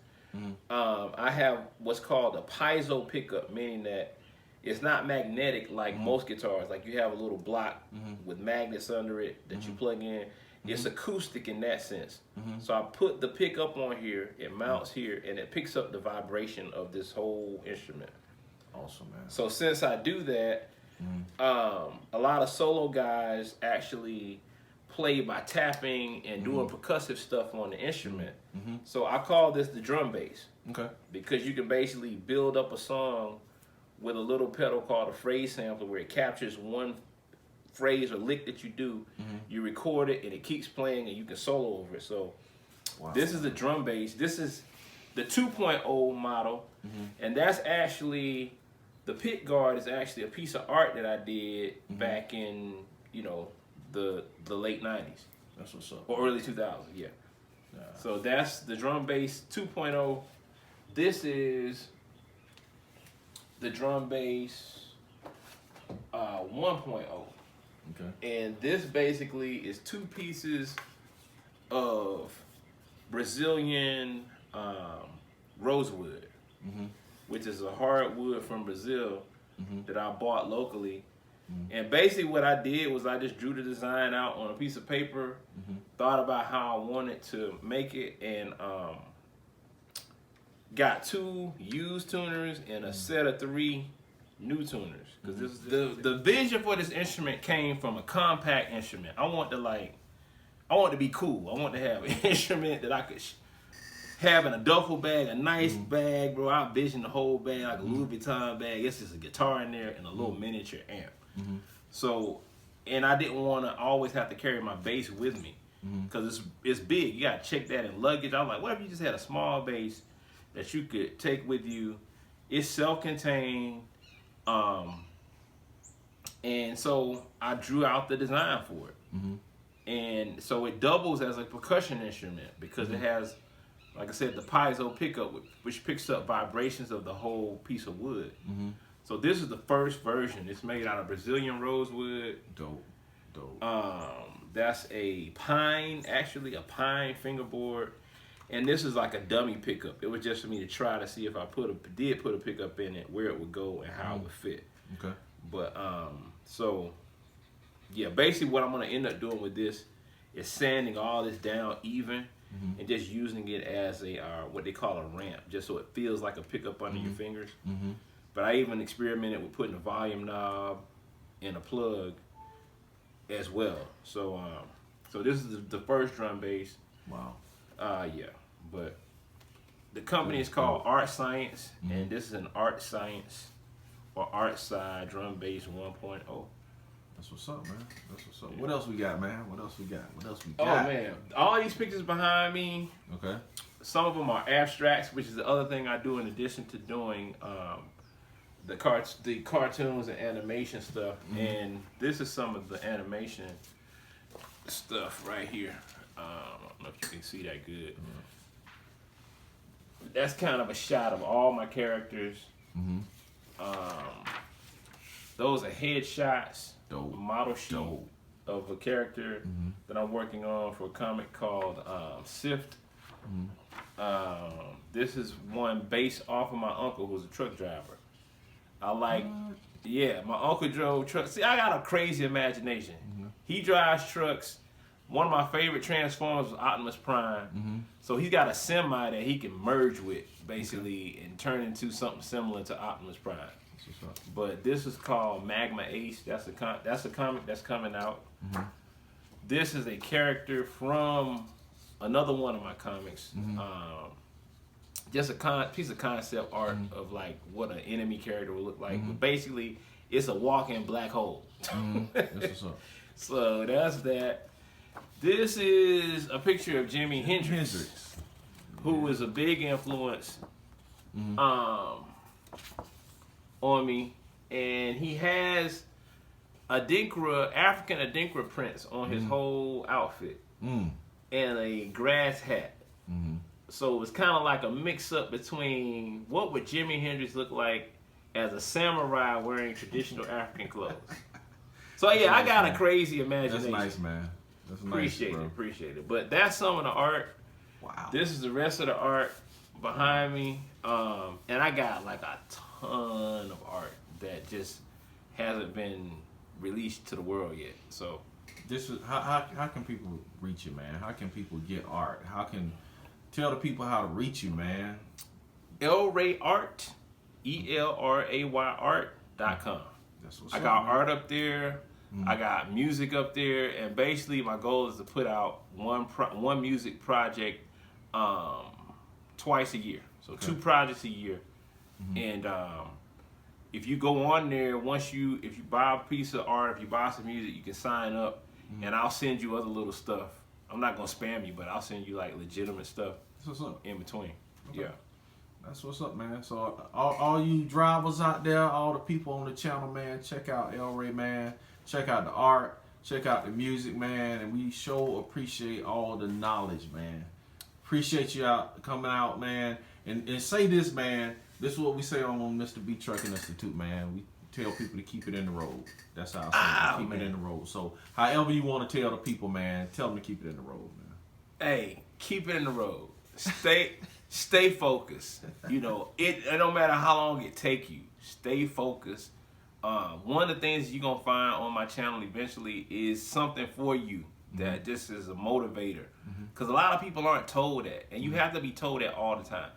I have what's called a piezo pickup, meaning that it's not magnetic like most guitars. Like you have a little block with magnets under it that you plug in. It's acoustic in that sense. So I put the pickup on here, it mounts here, and it picks up the vibration of this whole instrument. Awesome, man. So since I do that, a lot of solo guys actually play by tapping and doing percussive stuff on the instrument. So I call this the drum bass. Okay. Because you can basically build up a song with a little pedal called a phrase sampler where it captures one phrase or lick that you do, you record it, and it keeps playing, and you can solo over it. So this is the drum bass. This is the 2.0 model, and that's actually, the pick guard is actually a piece of art that I did back in, you know, the late 90s. That's what's up. Or early 2000s, yeah. So that's the drum bass 2.0. This is the drum bass 1.0. Okay. And this basically is two pieces of Brazilian rosewood, which is a hardwood from Brazil that I bought locally. And basically what I did was I just drew the design out on a piece of paper, thought about how I wanted to make it, and got 2 used tuners and a set of 3 new tuners. Because this is the vision for this instrument came from a compact instrument. I want to be cool. I want to have an instrument that I could have in a duffel bag, a nice bag, bro. I envision the whole bag like a Louis Vuitton bag. It's just a guitar in there and a little miniature amp. So, and I didn't want to always have to carry my bass with me because it's big. You got to check that in luggage. I'm like, what if you just had a small bass that you could take with you? It's self-contained. And so I drew out the design for it. And so it doubles as a percussion instrument because it has, like I said, the piezo pickup, which picks up vibrations of the whole piece of wood. So this is the first version. It's made out of Brazilian rosewood. Dope. That's a pine, actually a pine fingerboard. And this is like a dummy pickup. It was just for me to try to see if I did put a pickup in it, where it would go and how it would fit. Okay. But so yeah, basically what I'm gonna end up doing with this is sanding all this down even and just using it as a what they call a ramp, just so it feels like a pickup under your fingers. But I even experimented with putting a volume knob and a plug as well. So so this is the first drum bass. Wow. Yeah, but the company is called Art Science, and this is an Art Science or Art Side drum bass 1.0. That's what's up, man. That's what's up. What else we got, man? What else we got? Oh man, all these pictures behind me. Okay. Some of them are abstracts, which is the other thing I do in addition to doing the cartoons and animation stuff. And this is some of the animation stuff right here. I don't know if you can see that good. That's kind of a shot of all my characters. Those are headshots, model sheet of a character that I'm working on for a comic called Sift. This is one based off of my uncle, who's a truck driver. Yeah, my uncle drove trucks. See, I got a crazy imagination. He drives trucks. One of my favorite Transformers was Optimus Prime. So he's got a semi that he can merge with, basically, and turn into something similar to Optimus Prime. But this is called Magma Ace. That's a comic that's coming out. This is a character from another one of my comics. Just a piece of concept art of like what an enemy character would look like. But basically, it's a walking black hole. That's what's up. So that's that. This is a picture of Jimi Hendrix, who is a big influence on me, and he has African Adinkra prints on his whole outfit and a grass hat. So it was kind of like a mix-up between what would Jimi Hendrix look like as a samurai wearing traditional African clothes. So yeah, I got a crazy imagination. That's nice, man. That's nice, Appreciate it. But that's some of the art. Wow. This is the rest of the art behind me. And I got like a ton of art that just hasn't been released to the world yet. So This is how can people reach you, man? How can people get art? How can tell the people how to reach you, man? ELRAY Art, ELRAY Art.com. That's what's I up, got man. art up there. I got music up there, and basically my goal is to put out one music project twice a year. So 2 projects a year. And if you go on there, if you buy a piece of art, if you buy some music, you can sign up, and I'll send you other little stuff. I'm not gonna spam you, but I'll send you like legitimate stuff That's what's up. in between. Okay. Yeah. That's what's up, man. So all you drivers out there, all the people on the channel, man, check out ELRAY, man. Check out the art. Check out the music, man. And we sure appreciate all the knowledge, man. Appreciate you coming out, man. And say this, man. This is what we say on Mr. B Trucking Institute, man. We tell people to keep it in the road. That's how I say it. Keep it in the road. So however you want to tell the people, man, tell them to keep it in the road, man. Hey, keep it in the road. Stay focused. You know, it don't matter how long it take you. Stay focused. One of the things you're gonna find on my channel eventually is something for you that this is a motivator. Because a lot of people aren't told that, and you have to be told that all the time.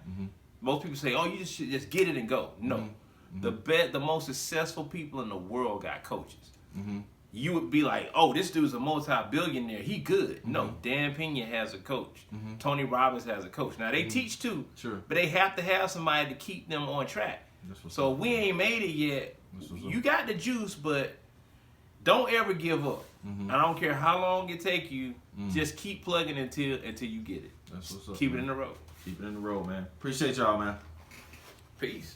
Most people say, "Oh, you just should just get it and go." No, the most successful people in the world got coaches. You would be like, "Oh, this dude's a multi-billionaire. He good." No, Dan Pena has a coach. Tony Robbins has a coach. Now they teach too, but they have to have somebody to keep them on track. So we ain't made it yet. You got the juice, but don't ever give up. I don't care how long it take you. Just keep plugging until you get it. That's what's up. Keep it in the road. Keep it in the road, man. Appreciate y'all, man. Peace.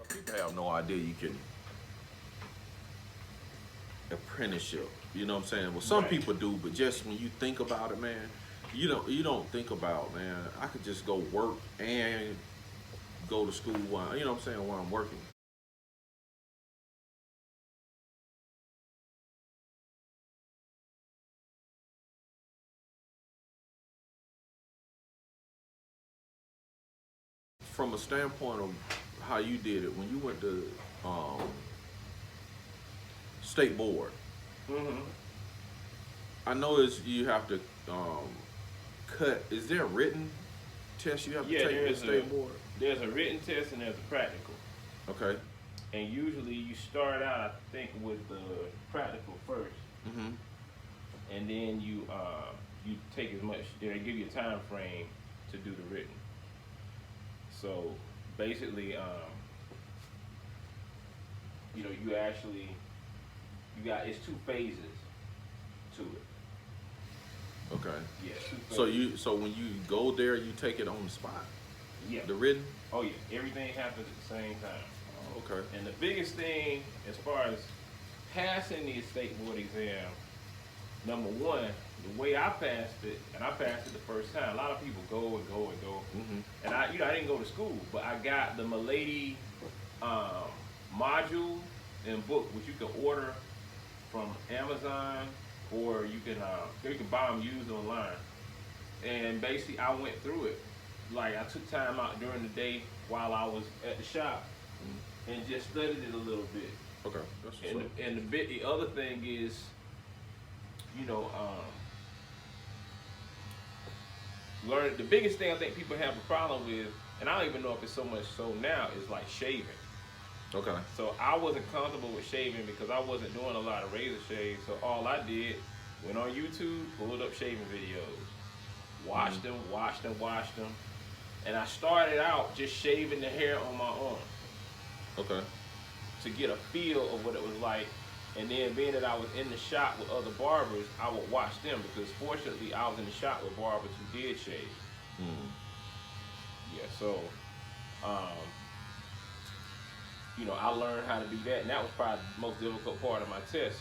People have no idea you can apprenticeship. You know what I'm saying? Well, some people do, but just when you think about it, man, you don't think about, man, I could just go work and go to school while, you know what I'm saying, while I'm working. From a standpoint of how you did it, when you went to state board, I know you have to cut. Is there a written test you have to take with state board? There's a written test and there's a practical. Okay. And usually you start out, I think, with the practical first, and then you take as much. They give you a time frame to do the written. So basically, you know, it's 2 phases to it. Okay. Yeah. 2 phases. So when you go there, you take it on the spot. Yeah. The written. Oh yeah. Everything happens at the same time. Oh, okay. And the biggest thing, as far as passing the state board exam, number one, the way I passed it, and I passed it the first time. A lot of people go and go and go, and I didn't go to school, but I got the Milady module and book, which you can order from Amazon, or you can buy them used online. And basically, I went through it. Like, I took time out during the day while I was at the shop and just studied it a little bit. Okay. That's what's up. And the other thing is, you know, learn. The biggest thing I think people have a problem with, and I don't even know if it's so much so now, is like shaving. Okay. So I wasn't comfortable with shaving because I wasn't doing a lot of razor shaves. So all I did, went on YouTube, pulled up shaving videos, watched them, and I started out just shaving the hair on my arm. Okay. To get a feel of what it was like. And then being that I was in the shop with other barbers, I would watch them because fortunately I was in the shop with barbers who did shave. Yeah, so, you know, I learned how to do that, and that was probably the most difficult part of my test.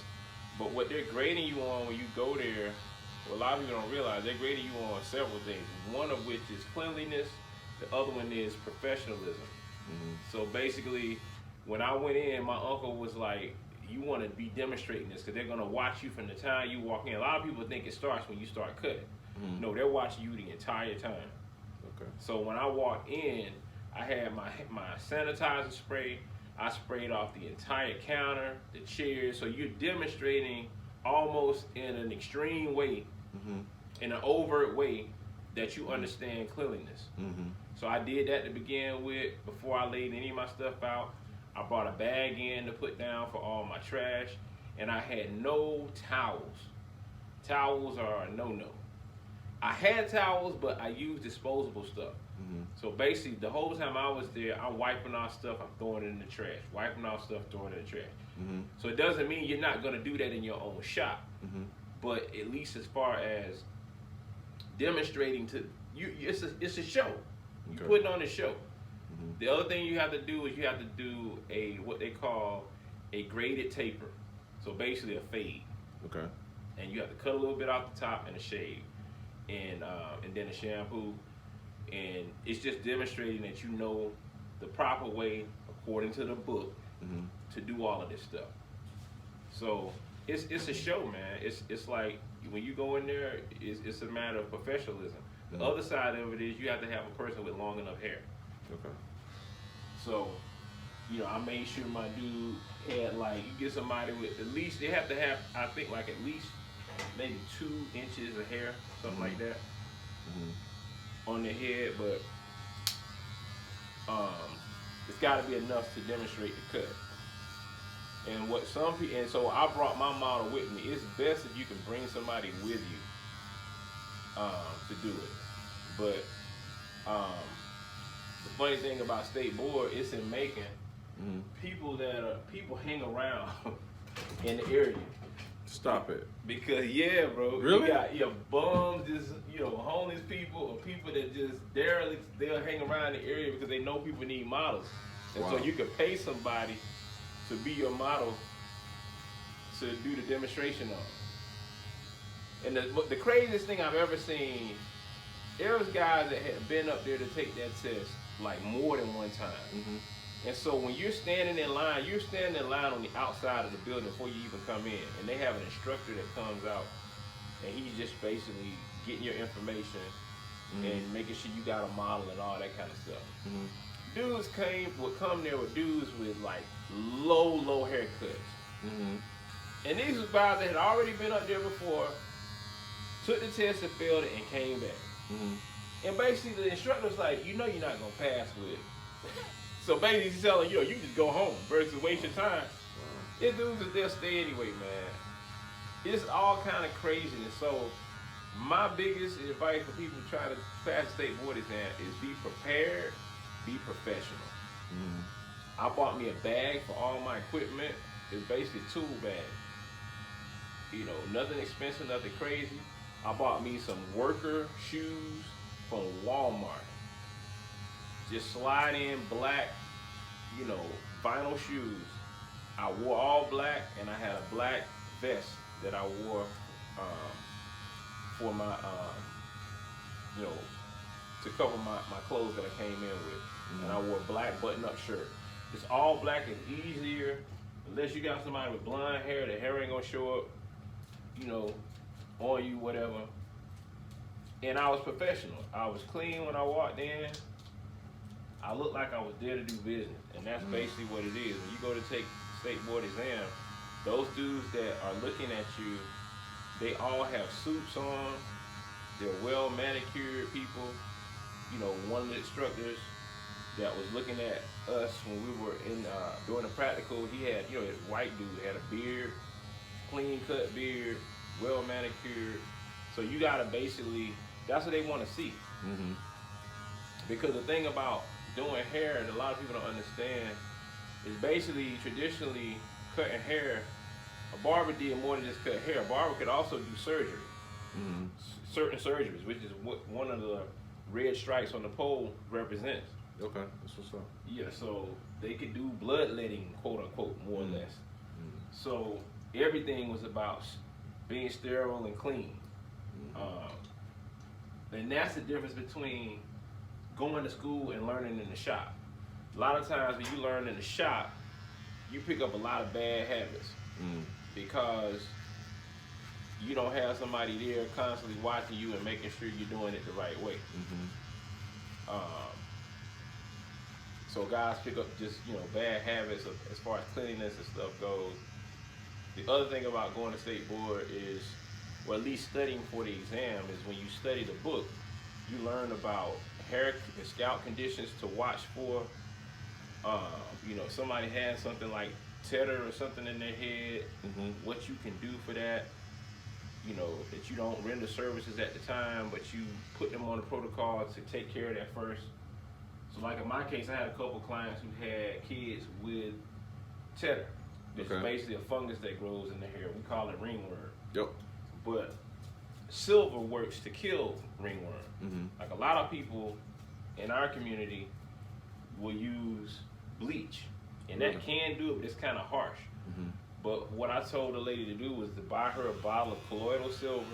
But what they're grading you on when you go there, well, a lot of people don't realize, they're grading you on several things. One of which is cleanliness, the other one is professionalism. So basically, when I went in, my uncle was like, you want to be demonstrating this because they're going to watch you from the time you walk in. A lot of people think it starts when you start cutting. No, they're watching you the entire time. Okay. So when I walked in, I had my sanitizer spray, I sprayed off the entire counter, the chairs. So you're demonstrating almost in an extreme way, in an overt way, that you understand cleanliness. So I did that to begin with. Before I laid any of my stuff out, I brought a bag in to put down for all my trash, and I had no towels. Towels are a no-no. I had towels, but I used disposable stuff. So basically, the whole time I was there, I'm wiping off stuff, I'm throwing it in the trash. Wiping off stuff, throwing it in the trash. So it doesn't mean you're not gonna do that in your own shop, but at least as far as demonstrating to you, it's a show. You're putting on a show. The other thing you have to do is you have to do what they call a graded taper. So basically a fade. Okay. And you have to cut a little bit off the top and a shave, and then a shampoo, and it's just demonstrating that you know the proper way, according to the book, to do all of this stuff. So it's a show, man. It's like when you go in there, it's a matter of professionalism. The other side of it is you have to have a person with long enough hair. Okay. So, you know, I made sure my dude had, like, you get somebody with at least, they have to have, I think, like at least maybe 2 inches of hair, something like that, on their head, but it's got to be enough to demonstrate the cut. And what some people, and so I brought my model with me. It's best if you can bring somebody with you to do it. But the funny thing about State Board, it's in Macon. People hang around in the area. Stop it. Because yeah, bro, really? You got bums, just homeless people, or people that just they'll hang around the area because they know people need models, and so you could pay somebody to be your model to do the demonstration on. And the craziest thing I've ever seen, there was guys that had been up there to take that test like more than one time. And so when you're standing in line on the outside of the building before you even come in, and they have an instructor that comes out, and he's just basically getting your information and making sure you got a model and all that kind of stuff. Dudes would come there with dudes with like low haircuts. And these was guys that had already been up there before, took the test and failed it, and came back. And basically the instructor was like, you're not gonna pass with it. So basically he's telling you, you can just go home versus waste your time. These dudes is there stay anyway, man. It's all kind of craziness. So my biggest advice for people trying to pass the state board exam is be prepared, be professional. I bought me a bag for all my equipment. It's basically a tool bag. Nothing expensive, nothing crazy. I bought me some worker shoes from Walmart. Just slide in black, vinyl shoes. I wore all black, and I had a black vest that I wore for my, to cover my clothes that I came in with. And I wore a black button-up shirt. It's all black is easier. Unless you got somebody with blonde hair, the hair ain't gonna show up, on you, whatever. And I was professional. I was clean when I walked in. I looked like I was there to do business. And that's basically what it is. When you go to take state board exam, those dudes that are looking at you, they all have suits on. They're well manicured people. One of the instructors that was looking at us when we were doing the practical, he had, a white dude, had a beard, clean cut beard, well manicured. So you gotta basically, that's what they want to see. Because the thing about doing hair that a lot of people don't understand is basically traditionally cutting hair. A barber did more than just cut hair. A barber could also do surgery, certain surgeries, which is what one of the red stripes on the pole represents. Okay, that's what's up. Yeah, so they could do bloodletting, quote unquote, more or less. So everything was about being sterile and clean. And that's the difference between going to school and learning in the shop. A lot of times when you learn in the shop, you pick up a lot of bad habits because you don't have somebody there constantly watching you and making sure you're doing it the right way. So guys pick up just bad habits as far as cleanliness and stuff goes. The other thing about going to state board is, or at least studying for the exam, is when you study the book, you learn about hair and scalp conditions to watch for. Somebody has something like tetter or something in their head, what you can do for that. That you don't render services at the time, but you put them on a protocol to take care of that first. So like in my case, I had a couple clients who had kids with tetter. It's basically a fungus that grows in the hair. We call it ringworm. Yep. But silver works to kill ringworm. Like a lot of people in our community will use bleach, and that can do it, but it's kind of harsh. But what I told the lady to do was to buy her a bottle of colloidal silver,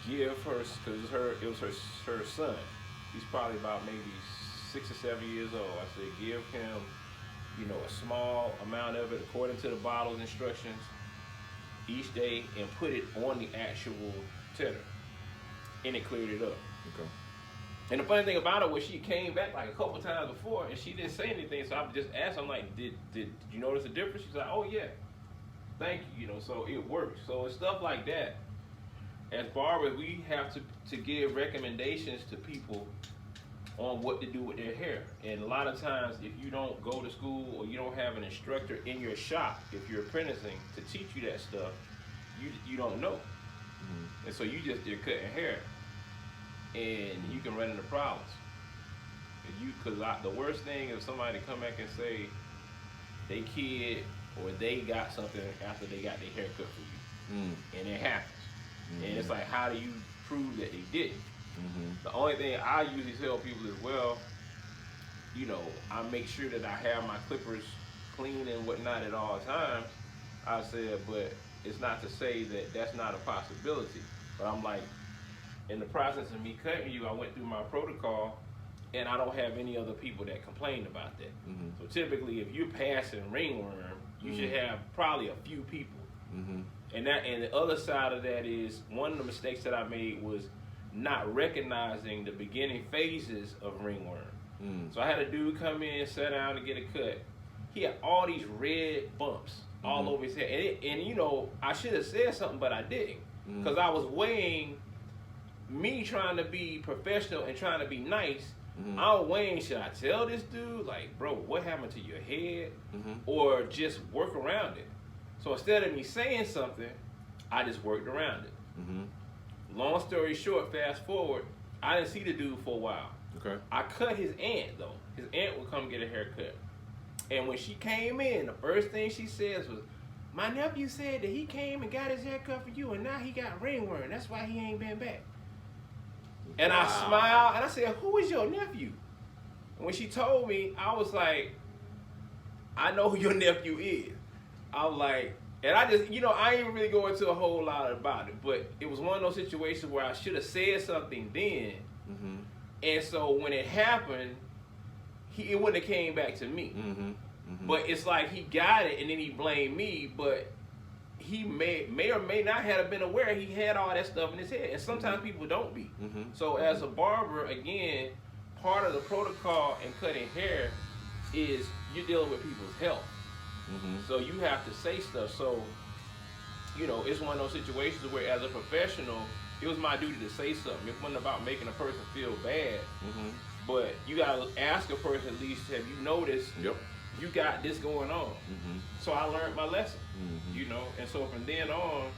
give her, because it was her son. He's probably about maybe 6 or 7 years old. I said, give him, a small amount of it according to the bottle's instructions each day, and put it on the actual tetter, and it cleared it up. Okay. And the funny thing about it was she came back like a couple times before, and she didn't say anything. So I just asked her, I'm like, did you notice a difference? She's like, oh yeah, thank you. So it works. So it's stuff like that. As barbers, we have to give recommendations to people on what to do with their hair. And a lot of times, if you don't go to school or you don't have an instructor in your shop, if you're apprenticing to teach you that stuff, you don't know. And so you're cutting hair, and you can run into problems. Because the worst thing is somebody come back and say they kid or they got something after they got their hair cut for you, and it happens. And it's like, how do you prove that they didn't? The only thing I usually tell people is, well, I make sure that I have my clippers clean and whatnot at all times. I said, but it's not to say that that's not a possibility. But I'm like, in the process of me cutting you, I went through my protocol, and I don't have any other people that complain about that. So typically, if you're passing ringworm, you should have probably a few people. And the other side of that is, one of the mistakes that I made was not recognizing the beginning phases of ringworm. So I had a dude come in, sit down to get a cut. He had all these red bumps all over his head, and I should have said something, but I didn't, because I was weighing me trying to be professional and trying to be nice. I'm weighing, should I tell this dude, like, bro, what happened to your head, or just work around it? So instead of me saying something, I just worked around it. Long story short, fast forward, I didn't see the dude for a while. I cut his aunt, though. His aunt would come get a haircut. And when she came in, the first thing she says was, my nephew said that he came and got his hair cut for you, and now he got ringworm. That's why he ain't been back. And I smiled, and I said, who is your nephew? And when she told me, I was like, I know who your nephew is. I was like, and I just, I ain't really go into a whole lot about it, but it was one of those situations where I should have said something then. And so when it happened, it wouldn't have came back to me. But it's like he got it, and then he blamed me, but he may or may not have been aware he had all that stuff in his head. And sometimes people don't be. So as a barber, again, part of the protocol in cutting hair is you're dealing with people's health. So you have to say stuff. So, it's one of those situations where as a professional, it was my duty to say something. It wasn't about making a person feel bad. But you gotta ask a person at least, have you noticed you got this going on? So I learned my lesson, and so from then on,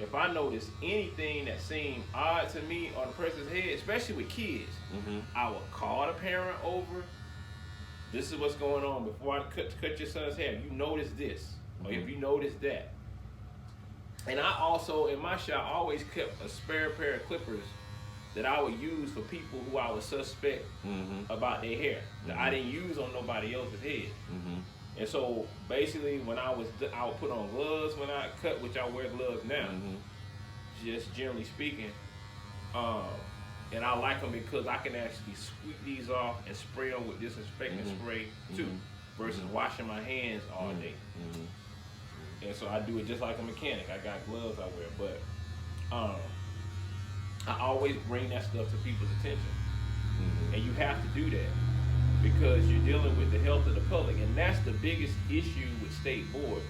if I notice anything that seemed odd to me on a person's head, especially with kids, I would call the parent over. This is what's going on. Before I cut your son's hair, you notice this, or if you notice that. And I also, in my shop, always kept a spare pair of clippers that I would use for people who I would suspect about their hair, that I didn't use on nobody else's head. And so basically, when I would put on gloves when I cut, which I wear gloves now, just generally speaking. And I like them because I can actually sweep these off and spray them with disinfectant spray too, versus washing my hands all day. And so I do it just like a mechanic. I got gloves I wear, but I always bring that stuff to people's attention. And you have to do that. because you're dealing with the health of the public, and that's the biggest issue with state board.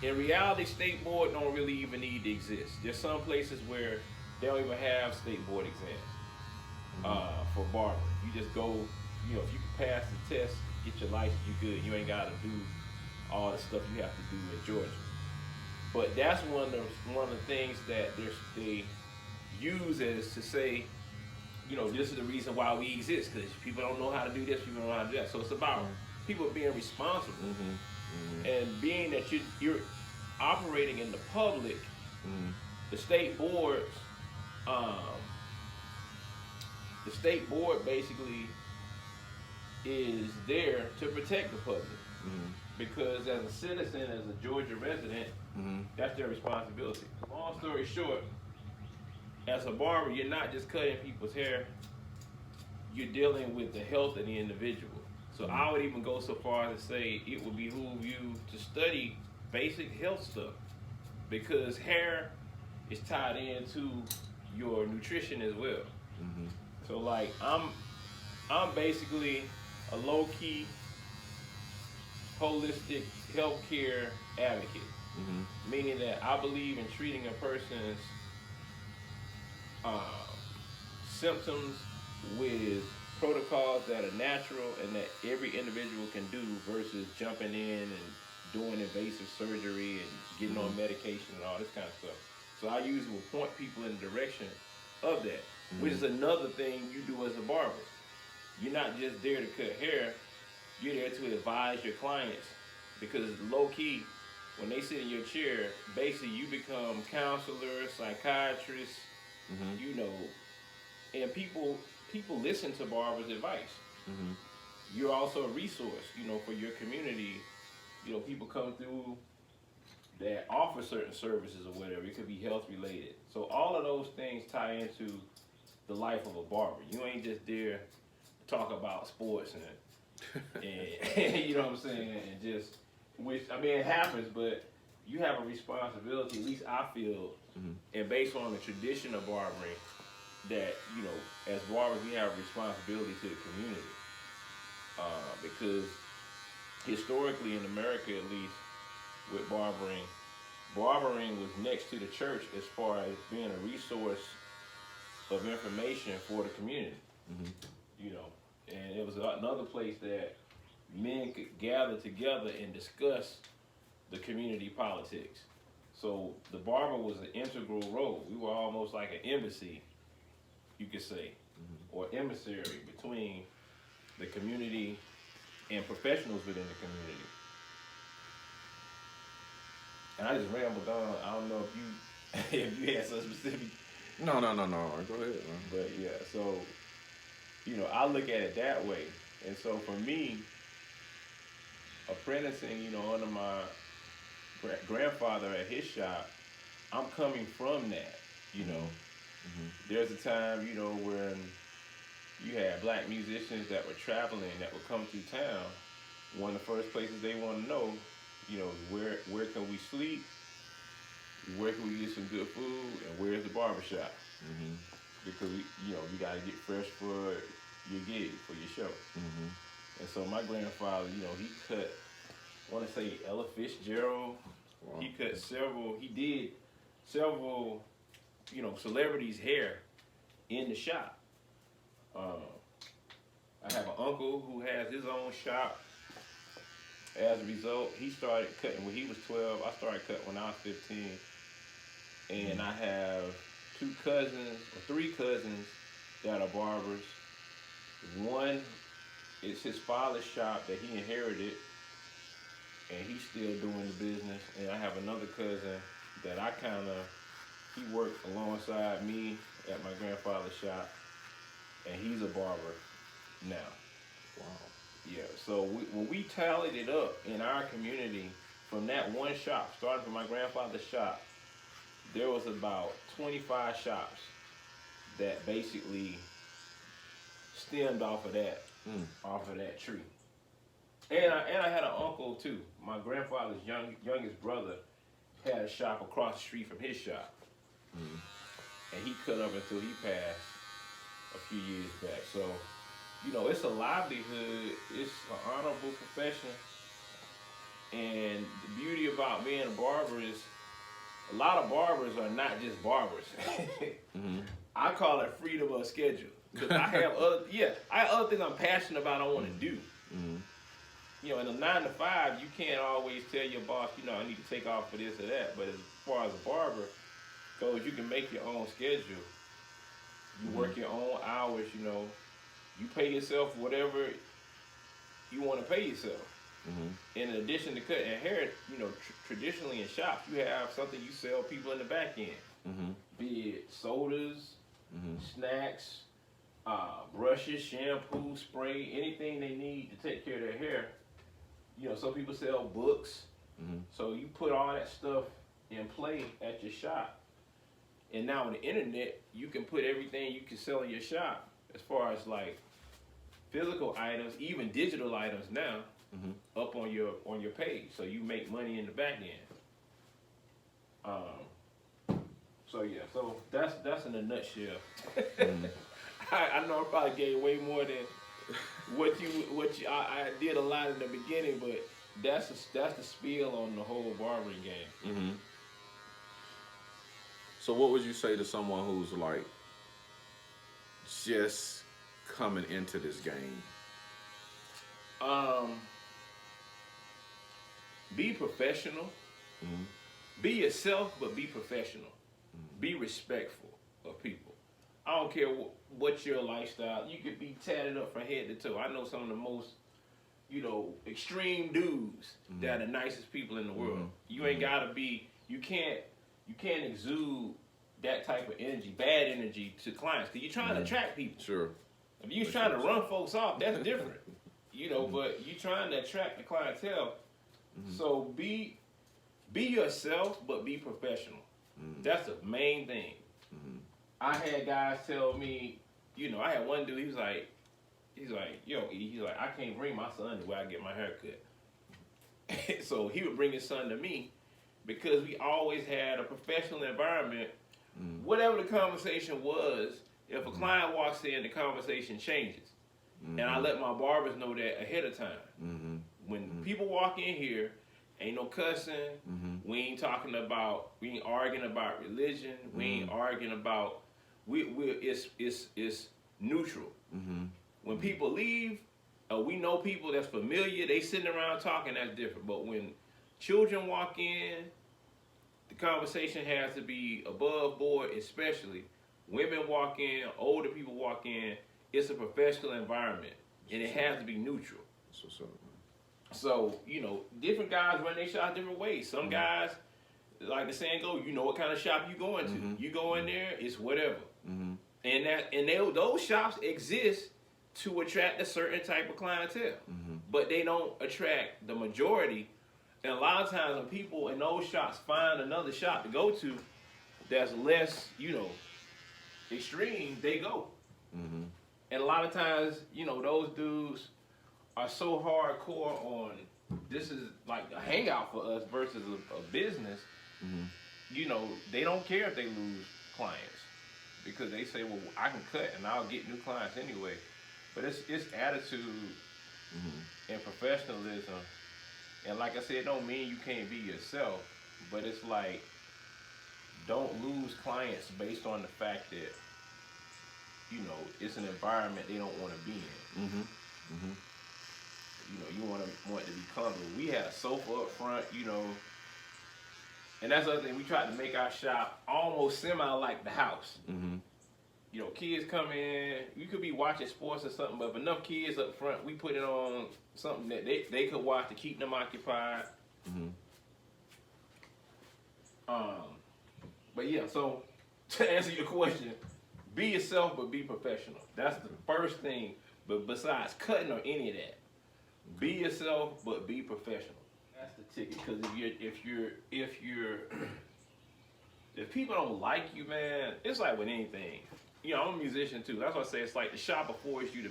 In reality, state board don't really even need to exist. There's some places where they don't even have state board exams for barber. You just go, you know, if you can pass the test, get your license, you good. You ain't got to do all the stuff you have to do in Georgia. But that's one of the things that they use as to say, you know, this is the reason why we exist, because people don't know how to do this, people don't know how to do that. So it's about people being responsible, and being that you're operating in the public. The state boards, the state board basically is there to protect the public, because as a citizen, as a Georgia resident, that's their responsibility. Long story short, as a barber, you're not just cutting people's hair, you're dealing with the health of the individual. So I would even go so far as to say it would behoove you to study basic health stuff, because hair is tied into your nutrition as well. So like I'm basically a low-key holistic healthcare advocate, meaning that I believe in treating a person's symptoms with protocols that are natural and that every individual can do, versus jumping in and doing invasive surgery and getting on medication and all this kind of stuff. So I usually will point people in the direction of that, which is another thing you do as a barber. You're not just there to cut hair, you're there to advise your clients, because low-key, when they sit in your chair, basically you become counselor, psychiatrist, you know, and people listen to barbers' advice. You're also a resource, you know, for your community. You know, people come through that offer certain services or whatever. It could be health related. So all of those things tie into the life of a barber. You ain't just there to talk about sports and you know what I'm saying, and just, which, I mean, it happens, but you have a responsibility, at least I feel, and based on the tradition of barbering, that, you know, as barbers, we have a responsibility to the community. Because historically in America, at least, with barbering was next to the church as far as being a resource of information for the community. You know, and it was another place that men could gather together and discuss the community politics. So the barber was an integral role. We were almost like an embassy, you could say, or emissary between the community and professionals within the community. And I just rambled on. I don't know if you had some specific. No. Go ahead, man. But yeah, so, you know, I look at it that way. And so for me, apprenticing, you know, under my grandfather at his shop, I'm coming from that, you know. There's a time, you know, when you had black musicians that were traveling, that would come through town. One of the first places they want to know, you know, where can we sleep, where can we get some good food, and where's the barbershop? Because you know, you got to get fresh for your gig, for your show. And so my grandfather, you know, he cut, I want to say Ella Fitzgerald. Wow. He did several, you know, celebrities' hair in the shop. I have an uncle who has his own shop. As a result, he started cutting when he was 12. I started cutting when I was 15. And I have three cousins that are barbers. One is his father's shop that he inherited, and he's still doing the business. And I have another cousin that he worked alongside me at my grandfather's shop, and he's a barber now. Wow. Yeah, so when we tallied it up in our community, from that one shop, starting from my grandfather's shop, there was about 25 shops that basically stemmed off of that tree. And I had an uncle too. My grandfather's youngest brother had a shop across the street from his shop. And he cut up until he passed a few years back. So you know, it's a livelihood. It's an honorable profession. And the beauty about being a barber is a lot of barbers are not just barbers. I call it freedom of schedule. Because I have other things I'm passionate about I want to do. You know, in a 9 to 5, you can't always tell your boss, you know, I need to take off for this or that. But as far as a barber goes, you can make your own schedule. You work your own hours, you know. You pay yourself whatever you want to pay yourself. In addition to cutting hair, you know, traditionally in shops, you have something you sell people in the back end. Be it sodas, snacks, brushes, shampoo, spray, anything they need to take care of their hair. You know, some people sell books. So you put all that stuff in play at your shop. And now on the internet, you can put everything you can sell in your shop as far as like physical items, even digital items now, up on your page. So you make money in the back end. So yeah, so that's in a nutshell. I know I probably gave way more than I did a lot in the beginning, but that's the spiel on the whole barbering game. So what would you say to someone who's like just coming into this game? Be professional. Be yourself, but be professional. Be respectful of people. I don't care what your lifestyle. You could be tatted up from head to toe. I know some of the most, you know, extreme dudes that are the nicest people in the world. You ain't gotta be. You can't exude that type of energy, bad energy, to clients, because you're trying to attract people. Sure. If you're trying to run folks off, that's different. You know, but you're trying to attract the clientele. So be yourself, but be professional. That's the main thing. I had guys tell me, you know, I had one dude, he's like, yo, he's like, I can't bring my son to where I get my hair cut. So he would bring his son to me because we always had a professional environment. Whatever the conversation was, if a client walks in, the conversation changes. And I let my barbers know that ahead of time. When people walk in here, ain't no cussing. We ain't arguing about religion. We ain't arguing about, it's neutral. When people leave, we know people that's familiar, they sitting around talking, that's different. But when children walk in, the conversation has to be above board, especially women walk in, older people walk in. It's a professional environment, and it has to be neutral. That's what's up, man. So, you know, different guys run their shop different ways. Some guys, like the saying goes, you know what kind of shop you going to. You go in there, it's whatever. And those shops exist to attract a certain type of clientele. But they don't attract the majority. And a lot of times when people in those shops find another shop to go to that's less, you know, extreme, they go. And a lot of times, you know, those dudes are so hardcore on this is like a hangout for us versus a business. You know, they don't care if they lose clients because they say, well, I can cut and I'll get new clients anyway. But it's attitude and professionalism. And like I said, it don't mean you can't be yourself, but it's like, don't lose clients based on the fact that, you know, it's an environment they don't want to be in. You know, you want it to be comfortable. We had a sofa up front, you know, and that's the other thing. We tried to make our shop almost semi like the house. You know, kids come in, you could be watching sports or something, but if enough kids up front, we put it on something that they could watch to keep them occupied. But yeah, so to answer your question, be yourself, but be professional. That's the first thing. But besides cutting or any of that, be yourself, but be professional. That's the ticket. Because if people don't like you, man, it's like with anything. You know, I'm a musician too. That's why I say it's like the shop affords you to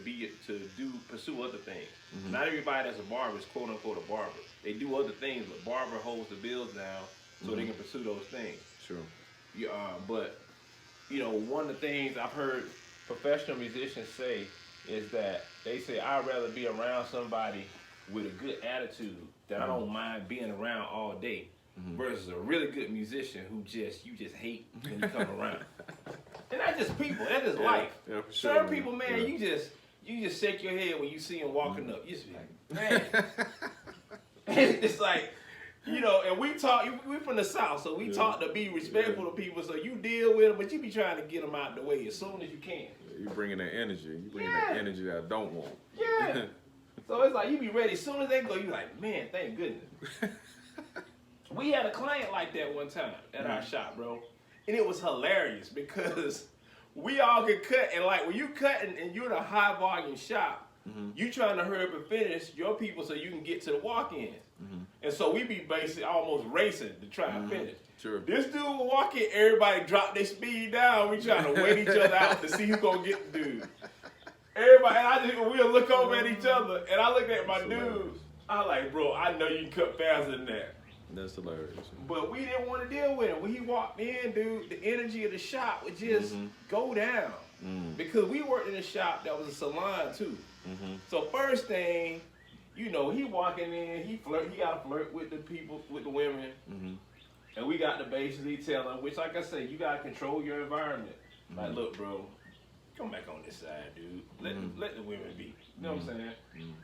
pursue other things. Not everybody that's a barber is quote unquote a barber. They do other things, but barber holds the bills down so they can pursue those things. Sure. But you know, one of the things I've heard professional musicians say is that they say I'd rather be around somebody with a good attitude that I don't mind being around all day versus a really good musician who you just hate when you come around. And that's just people. That's just life. Yeah, for sure, Certain man. people, man, Yeah. you just shake your head when you see them walking up. You just be like, man. It's like, you know, and we from the South, so we taught to be respectful to people. So you deal with them, but you be trying to get them out the way as soon as you can. You bringing that energy. You bringing that energy that I don't want. Yeah. So it's like you be ready as soon as they go. You like, man, thank goodness. We had a client like that one time at our shop, bro, and it was hilarious because we all could cut, and like when you cutting and you're in a high volume shop, you trying to hurry up and finish your people so you can get to the walk-ins. And so we be basically almost racing to try and finish. Sure. This dude will walk in, everybody drop their speed down. We trying to wait each other out to see who gonna get the dude. Everybody, and we'll look over at each other, and I look at my dude. I like, bro, I know you can cut faster than that. That's hilarious. But we didn't want to deal with him. When he walked in, dude, the energy of the shop would just go down. Because we worked in a shop that was a salon too. So first thing, you know, he walking in, he got to flirt with the people, with the women. And we got to basically tell him, which like I say, you got to control your environment. Like, look, bro, come back on this side, dude. Let the women be. You know what I'm saying?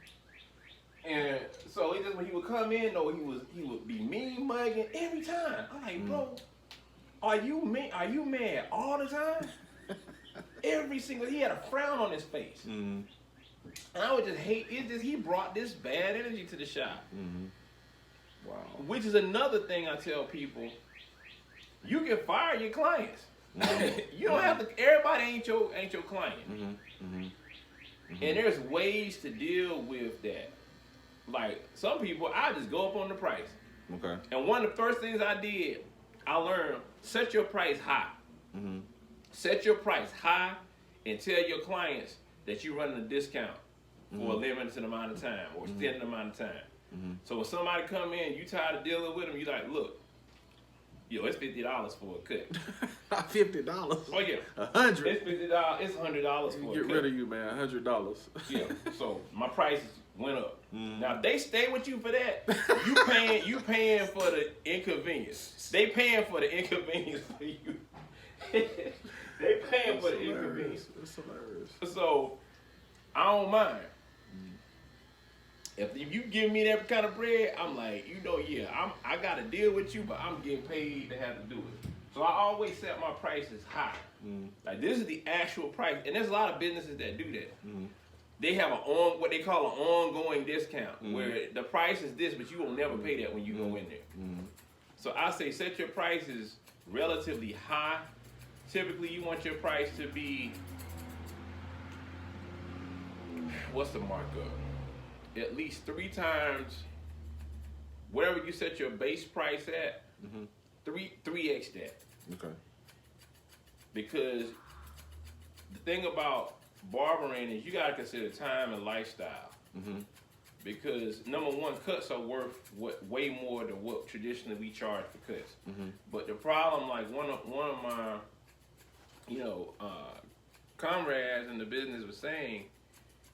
And so it just when he would come in, though, he would be mean mugging every time. I'm like, bro, are you mad all the time? Every single, he had a frown on his face. And I would just hate it. Just he brought this bad energy to the shop. Wow. Which is another thing I tell people: you can fire your clients. You don't have to. Everybody ain't your client. And there's ways to deal with that. Like some people, I just go up on the price. Okay. And one of the first things I did, I learned set your price high. Set your price high, and tell your clients that you're running a discount for a limited amount of time or extended amount of time. So when somebody come in, you tired of dealing with them, you like, look, yo, it's $50 for a cut. $50. Oh yeah, $100. it's $50. It's $100 for a Get cut. rid of you, man. $100. Yeah. So my prices went up. Now if they stay with you for that, you paying for the inconvenience. They paying for the inconvenience for you. They paying for the inconvenience. That's hilarious. So I don't mind. If you give me that kind of bread, I'm like, you know, yeah, I got to deal with you, but I'm getting paid to have to do it. So I always set my prices high. Like this is the actual price, and there's a lot of businesses that do that. They have what they call an ongoing discount, where the price is this, but you will never pay that when you go in there. So I say set your prices relatively high. Typically, you want your price to be, what's the markup? At least 3 times, whatever you set your base price at, 3x that. Okay. Because the thing about barbering is you gotta consider time and lifestyle. Because number one, cuts are worth way more than what traditionally we charge for cuts. But the problem, like one of my, comrades in the business was saying,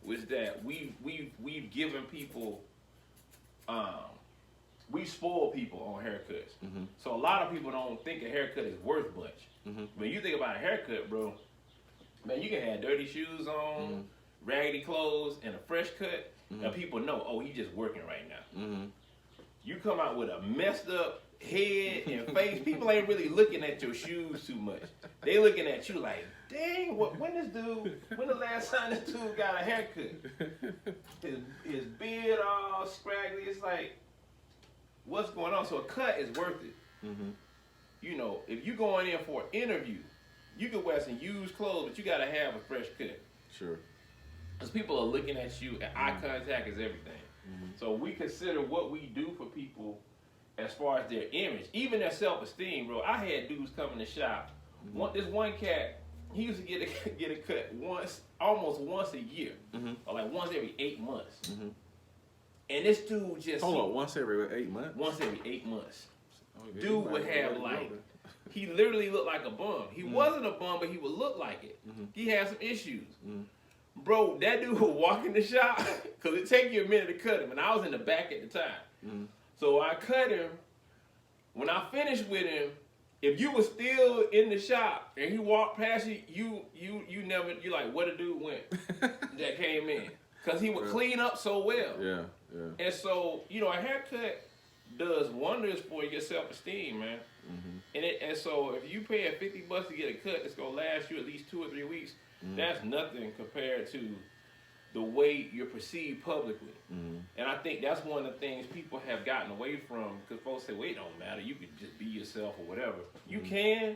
was that we've given people, we spoil people on haircuts. So a lot of people don't think a haircut is worth much. When you think about a haircut, bro, man, you can have dirty shoes on, raggedy clothes, and a fresh cut, and people know, oh, he's just working right now. You come out with a messed up head and face, people ain't really looking at your shoes too much. They looking at you like, dang, when the last time this dude got a haircut? His beard all scraggly. It's like, what's going on? So a cut is worth it. You know, if you going in for an interview, you can wear some used clothes, but you gotta have a fresh cut. Sure. Because people are looking at you, and eye contact is everything. So we consider what we do for people as far as their image, even their self-esteem, bro. I had dudes come in the shop. This one cat, he used to get a cut almost once a year, or like once every 8 months. And this dude just Hold on, once every 8 months? Once every 8 months. Oh, yeah, Dude would have like, he literally looked like a bum. He wasn't a bum, but he would look like it. He had some issues. Bro, that dude would walk in the shop because it take you a minute to cut him, and I was in the back at the time. Mm-hmm. So I cut him. When I finished with him, if you were still in the shop and he walked past you, you never, you like, where the dude went that came in? Because he would clean up so well. Yeah, yeah. And so, you know, a haircut does wonders for your self-esteem, man. Mm-hmm. And so if you pay $50 to get a cut that's gonna last you at least 2 or 3 weeks, that's nothing compared to the way you're perceived publicly. Mm-hmm. And I think that's one of the things people have gotten away from, because folks say, well, it don't matter, you can just be yourself or whatever. You can,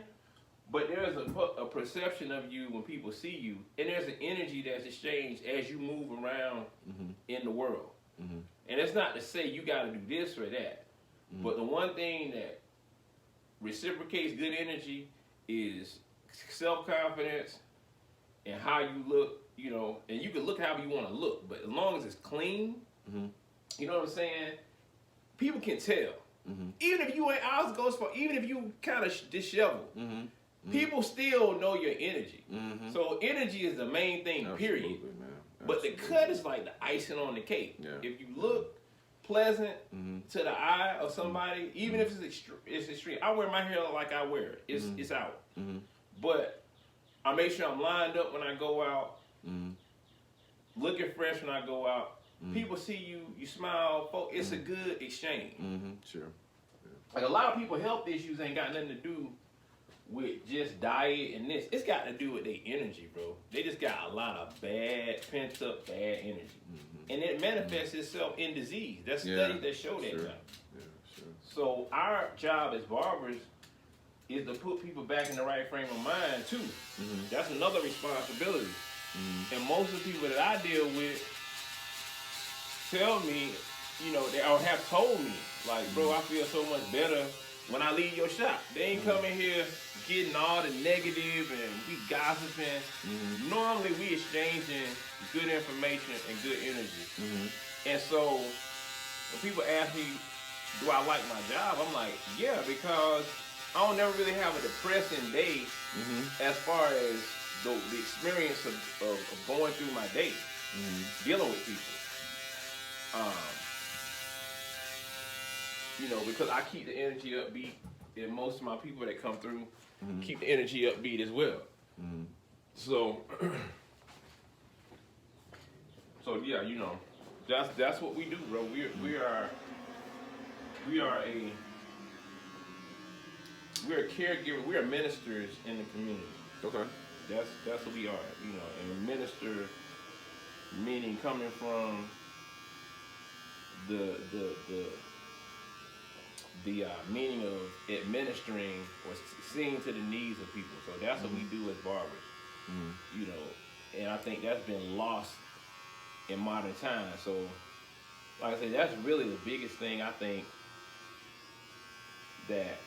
but there's a perception of you when people see you, and there's an energy that's exchanged as you move around in the world. Mm-hmm. And it's not to say you got to do this or that, but the one thing that reciprocates good energy is self-confidence and how you look, you know, and you can look however you want to look, but as long as it's clean, you know what I'm saying, people can tell. Even if you ain't, ours goes for, even if you kind of disheveled, people still know your energy. So energy is the main thing, period. Absolutely, man. But the cut is like the icing on the cake. Yeah. If you look pleasant to the eye of somebody, even if it's extreme. I wear my hair like I wear it. It's out. But I make sure I'm lined up when I go out, looking fresh when I go out. People see you, you smile, it's a good exchange. Sure. Like a lot of people, health issues ain't got nothing to do with just diet and this. It's got to do with their energy, bro. They just got a lot of pent up bad energy. And it manifests itself in disease. There's studies that show that now. Yeah, sure. So our job as barbers is to put people back in the right frame of mind too. That's another responsibility. And most of the people that I deal with tell me, you know, they or have told me, like, bro, I feel so much better when I leave your shop. They ain't coming here getting all the negative and we gossiping. Normally we exchanging good information and good energy. And so when people ask me, do I like my job? I'm like, yeah, because I don't never really have a depressing day as far as the experience of going through my day, dealing with people. You know, because I keep the energy upbeat, and most of my people that come through keep the energy upbeat as well. So yeah, you know, that's what we do, bro. We're caregivers. We are ministers in the community. Okay. That's what we are, you know. And minister meaning coming from the meaning of administering or seeing to the needs of people. So that's what we do as barbers, you know. And I think that's been lost in modern times. So, like I said, that's really the biggest thing I think that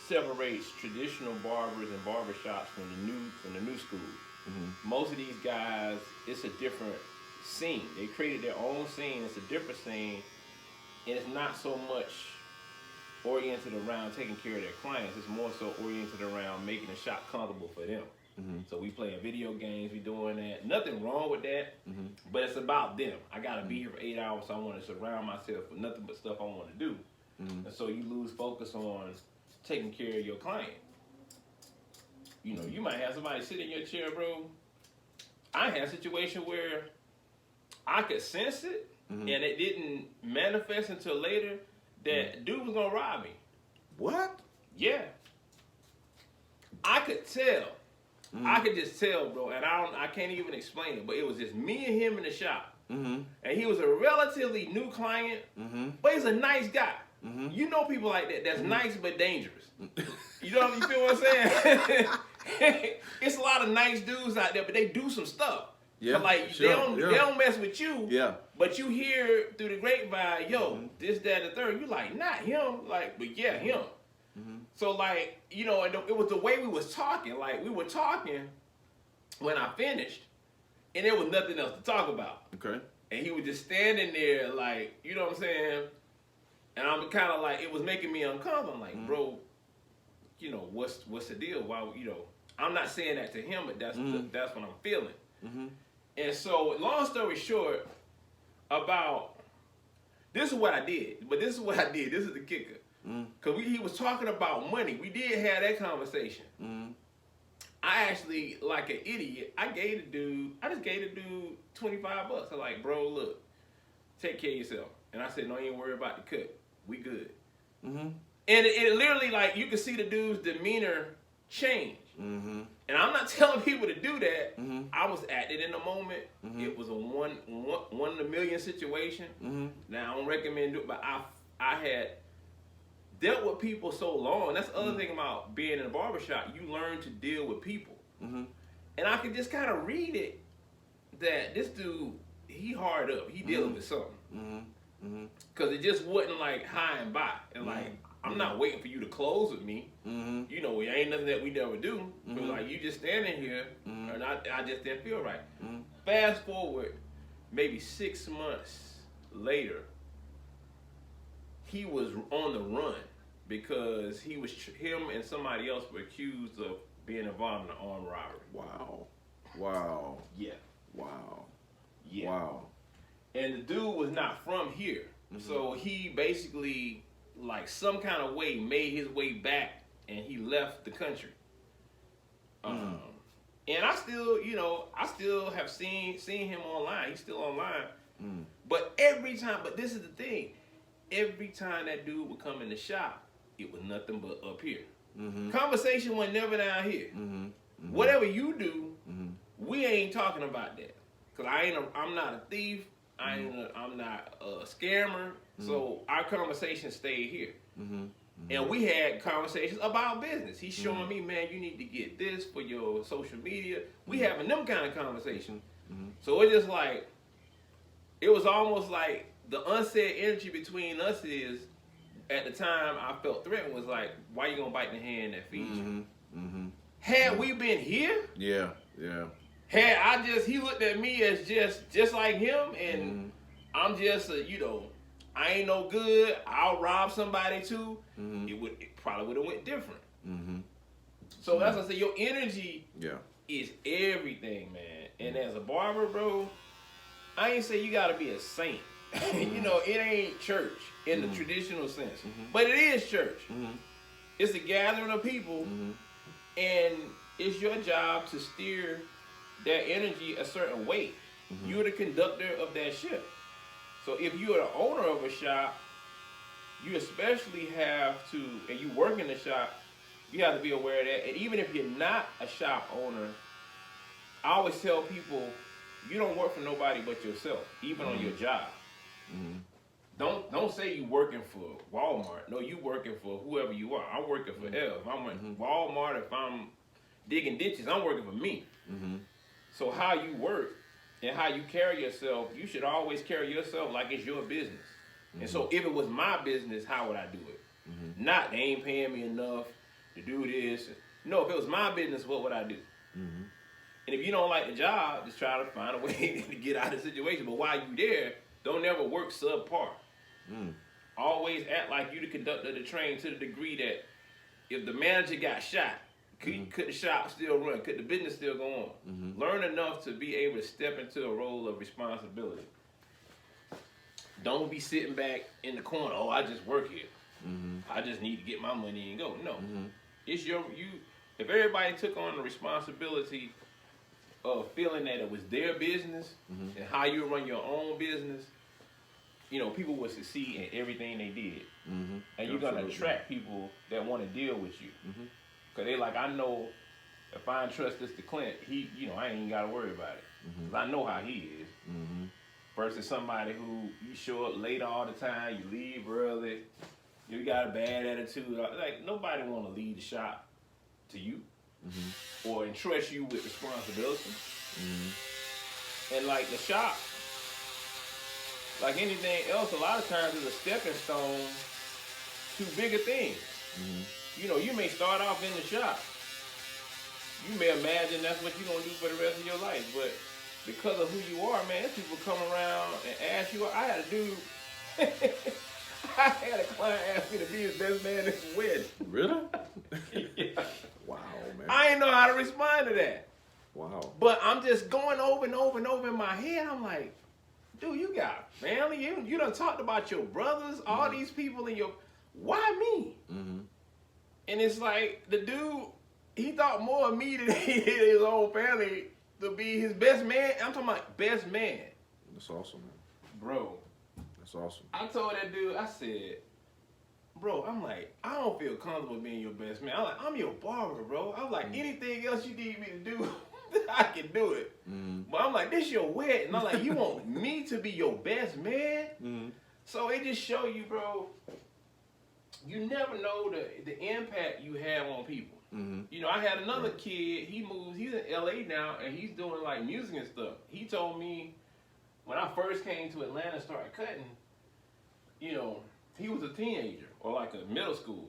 separates traditional barbers and barbershops from the new school. Most of these guys, it's a different scene. They created their own scene. It's a different scene, and it's not so much oriented around taking care of their clients. It's more so oriented around making the shop comfortable for them. So we playing video games, we doing that. Nothing wrong with that, but it's about them. I gotta be here for 8 hours, so I want to surround myself with nothing but stuff I want to do. And so you lose focus on taking care of your client. You know, you might have somebody sit in your chair, bro. I had a situation where I could sense it, and it didn't manifest until later that dude was gonna rob me. What? Yeah. I could tell. I could just tell, bro, and I can't even explain it, but it was just me and him in the shop. And he was a relatively new client, but he's a nice guy. You know people like that. That's nice but dangerous. You know, you feel what I'm saying? It's a lot of nice dudes out there, but they do some stuff. Yeah, But like sure, they don't mess with you. Yeah. But you hear through the grapevine, yo, this, that, and the third. You like, not him. Like, but yeah, him. So like, you know, and it was the way we was talking. Like we were talking when I finished, and there was nothing else to talk about. Okay. And he was just standing there, like, you know what I'm saying? And I'm kind of like, it was making me uncomfortable. I'm like, bro, you know, what's the deal? Why, you know? I'm not saying that to him, but that's what I'm feeling. Mm-hmm. And so, long story short, this is what I did. But this is what I did. This is the kicker. Because he was talking about money. We did have that conversation. I actually, like an idiot, I just gave the dude $25. I'm like, bro, look, take care of yourself. And I said, don't even worry about the cut. We good. And it literally, like, you could see the dude's demeanor change. And I'm not telling people to do that. I was acting in the moment. It was a one in a million situation. Now, I don't recommend it, but I had dealt with people so long. That's the other thing about being in a barbershop. You learn to deal with people. And I could just kind of read it that this dude, he hard up. He dealing with something. Because it just wasn't like high and by. And like, I'm not waiting for you to close with me. You know, it ain't nothing that we never do. But like, you just standing here, and I just didn't feel right. Fast forward, maybe 6 months later, he was on the run because him and somebody else were accused of being involved in an armed robbery. Wow. Yeah. Wow. Yeah. Wow. And the dude was not from here. So he basically, like, some kind of way made his way back and he left the country. And I still have seen him online. He's still online. But this is the thing, every time that dude would come in the shop, it was nothing but up here. Conversation was never down here. Whatever you do, we ain't talking about that. Cause I'm not a thief. I'm not a scammer. So our conversation stayed here. And we had conversations about business. He's showing me, man, you need to get this for your social media. We having them kind of conversations. So it's just like, it was almost like the unsaid energy between us is, at the time I felt threatened, was like, why you gonna bite the hand that feeds you? Had we been here, Yeah. he looked at me as just like him, and I'm just I ain't no good. I'll rob somebody too. It probably would have went different. So that's what I say. Your energy is everything, man. And as a barber, bro, I ain't say you gotta be a saint. It ain't church in the traditional sense, but it is church. It's a gathering of people, and it's your job to steer that energy a certain way. You're the conductor of that ship. So if you're the owner of a shop, you especially have to, and you work in the shop, you have to be aware of that. And even if you're not a shop owner, I always tell people, you don't work for nobody but yourself, even on your job. Don't say you working for Walmart. No, you working for whoever you are. I'm working for L. If I'm at Walmart, if I'm digging ditches, I'm working for me. So how you work and how you carry yourself, you should always carry yourself like it's your business. And so if it was my business, how would I do it? Not, they ain't paying me enough to do this. No, if it was my business, what would I do? And if you don't like the job, just try to find a way to get out of the situation. But while you there, don't ever work subpar. Always act like you the conductor of the train, to the degree that if the manager got shot, could the shop still run? Could the business still go on? Learn enough to be able to step into a role of responsibility. Don't be sitting back in the corner. Oh, I just work here. I just need to get my money and go. No, it's you. If everybody took on the responsibility of feeling that it was their business and how you run your own business, people would succeed in everything they did. And you're gonna attract people that want to deal with you. Cause they like, I know if I entrust this to Clint, he, I ain't even gotta worry about it. Cause I know how he is. Versus somebody who you show up late all the time, you leave early, you got a bad attitude. Like, nobody want to leave the shop to you or entrust you with responsibility. And like the shop, like anything else, a lot of times is a stepping stone to bigger things. You may start off in the shop. You may imagine that's what you're going to do for the rest of your life, but because of who you are, man, people come around and ask you. I had a dude, I had a client ask me to be his best man at his wedding. Really? Yeah. Wow, man. I didn't know how to respond to that. Wow. But I'm just going over and over and over in my head. I'm like, dude, you got family. You done talked about your brothers, all these people in your. Why me? Mm-hmm. And it's like the dude, he thought more of me than he did his own family to be his best man. I'm talking about best man. That's awesome, man. Bro, That's awesome. I told that dude, I said, bro, I'm like, I don't feel comfortable being your best man. I'm like, I'm your barber, bro. I'm like, anything else you need me to do, I can do it. Mm-hmm. But I'm like, this your wedding. I'm like, you want me to be your best man? Mm-hmm. So it just show you, bro, you never know the impact you have on people. Mm-hmm. You know, I had another kid, he moves, he's in LA now, and he's doing like music and stuff. He told me when I first came to Atlanta and started cutting, you know, he was a teenager or like a middle school,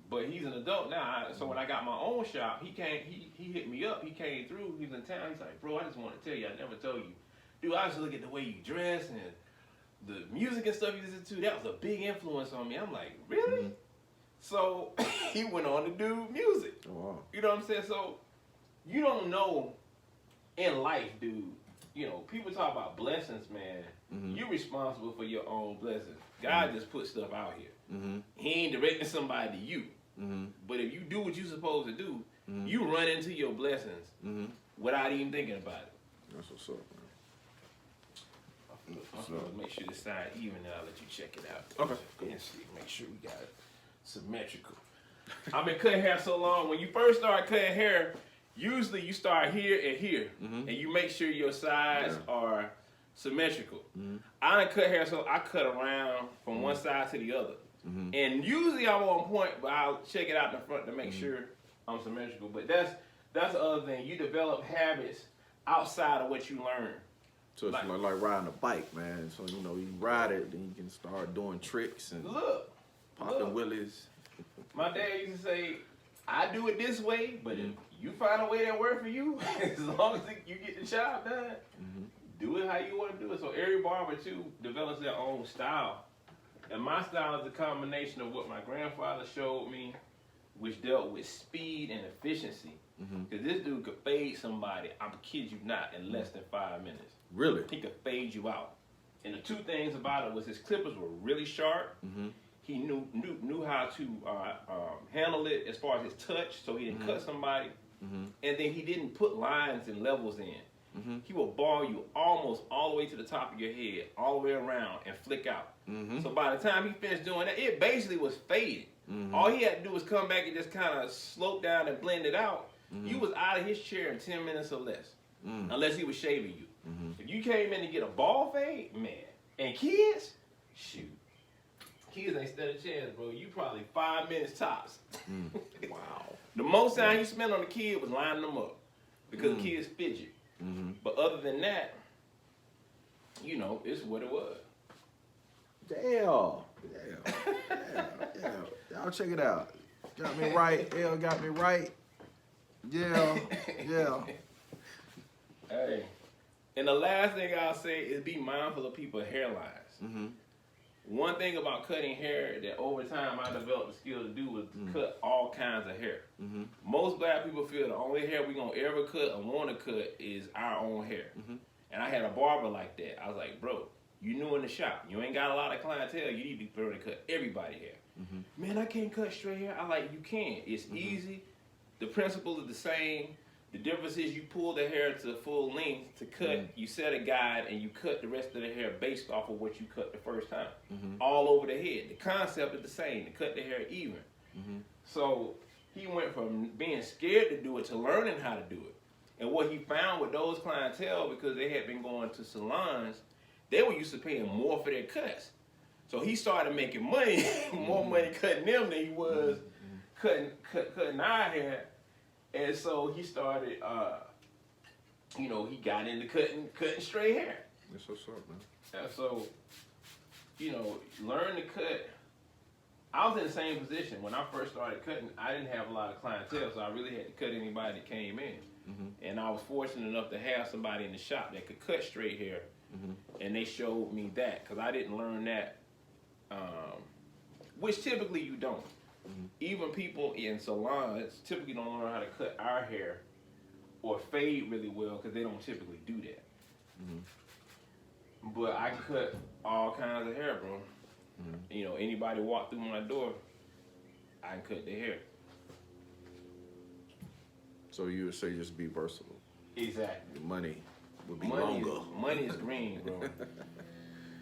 but he's an adult now. So when I got my own shop, he hit me up, he came through, he was in town, he's like, bro, I just want to tell you, I never told you. Dude, I just look at the way you dress and the music and stuff you listen to, that was a big influence on me. I'm like, really? Mm-hmm. So he went on to do music. Oh, wow. You know what I'm saying? So you don't know in life, dude. You know, people talk about blessings, man. Mm-hmm. You're responsible for your own blessings. God just put stuff out here. Mm-hmm. He ain't directing somebody to you. Mm-hmm. But if you do what you're supposed to do, Mm-hmm. you run into your blessings Mm-hmm. without even thinking about it. That's what's up, man. I'm gonna make sure this side even, and I'll let you check it out. Okay, cool. And see, make sure we got it symmetrical. I've been cutting hair so long. When you first start cutting hair, usually you start here and here, and you make sure your sides are symmetrical. I done cut hair, so I cut around from one side to the other. And usually I'm on point, but I'll check it out in the front to make sure I'm symmetrical. But that's the other thing. You develop habits outside of what you learn. So it's like riding a bike, man. So, you know, you ride it, then you can start doing tricks and popping willies. My dad used to say, I do it this way, but if you find a way that works for you, as long as you get the job done, do it how you want to do it. So every barber, too, develops their own style. And my style is a combination of what my grandfather showed me, which dealt with speed and efficiency. Because this dude could fade somebody, I kid you not, in less than 5 minutes. Really? He could fade you out. And the two things about it was his clippers were really sharp. He knew how to handle it as far as his touch, so he didn't cut somebody. And then he didn't put lines and levels in. He will ball you almost all the way to the top of your head, all the way around, and flick out. So by the time he finished doing that, it basically was faded. All he had to do was come back and just kind of slope down and blend it out. You was out of his chair in 10 minutes or less, unless he was shaving you. If you came in to get a ball fade, man, and kids, shoot. Kids ain't stand a chance, bro. You probably 5 minutes tops. Wow. The most time you spent on the kid was lining them up because kids fidget. But other than that, you know, it's what it was. Damn. Y'all check it out. Got me right. L got me right. Yeah. Hey. And the last thing I'll say is be mindful of people's hairlines. One thing about cutting hair that over time I developed the skill to do was cut all kinds of hair. Most black people feel the only hair we gonna ever cut or want to cut is our own hair. And I had a barber like that. I was like, bro, you new in the shop. You ain't got a lot of clientele. You need to be prepared to cut everybody's hair. Man, I can't cut straight hair. I like, you can. It's easy. The principle is the same. The difference is you pull the hair to full length to cut, you set a guide, and you cut the rest of the hair based off of what you cut the first time. All over the head. The concept is the same, to cut the hair even. So he went from being scared to do it to learning how to do it. And what he found with those clientele, because they had been going to salons, they were used to paying more for their cuts. So he started making money, more money cutting them than he was cutting our hair. And so he started, you know, he got into cutting straight hair. That's what's up, man. And so, you know, learn to cut. I was in the same position. When I first started cutting, I didn't have a lot of clientele, so I really had to cut anybody that came in. And I was fortunate enough to have somebody in the shop that could cut straight hair. And they showed me that, because I didn't learn that, which typically you don't. Even people in salons typically don't learn how to cut our hair or fade really well because they don't typically do that. But I cut all kinds of hair, bro. You know, anybody walk through my door, I can cut their hair. So you would say just be versatile. Exactly. The money would be longer. Money is green, bro.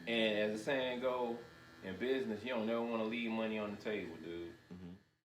And as the saying goes, in business, you don't never want to leave money on the table, dude.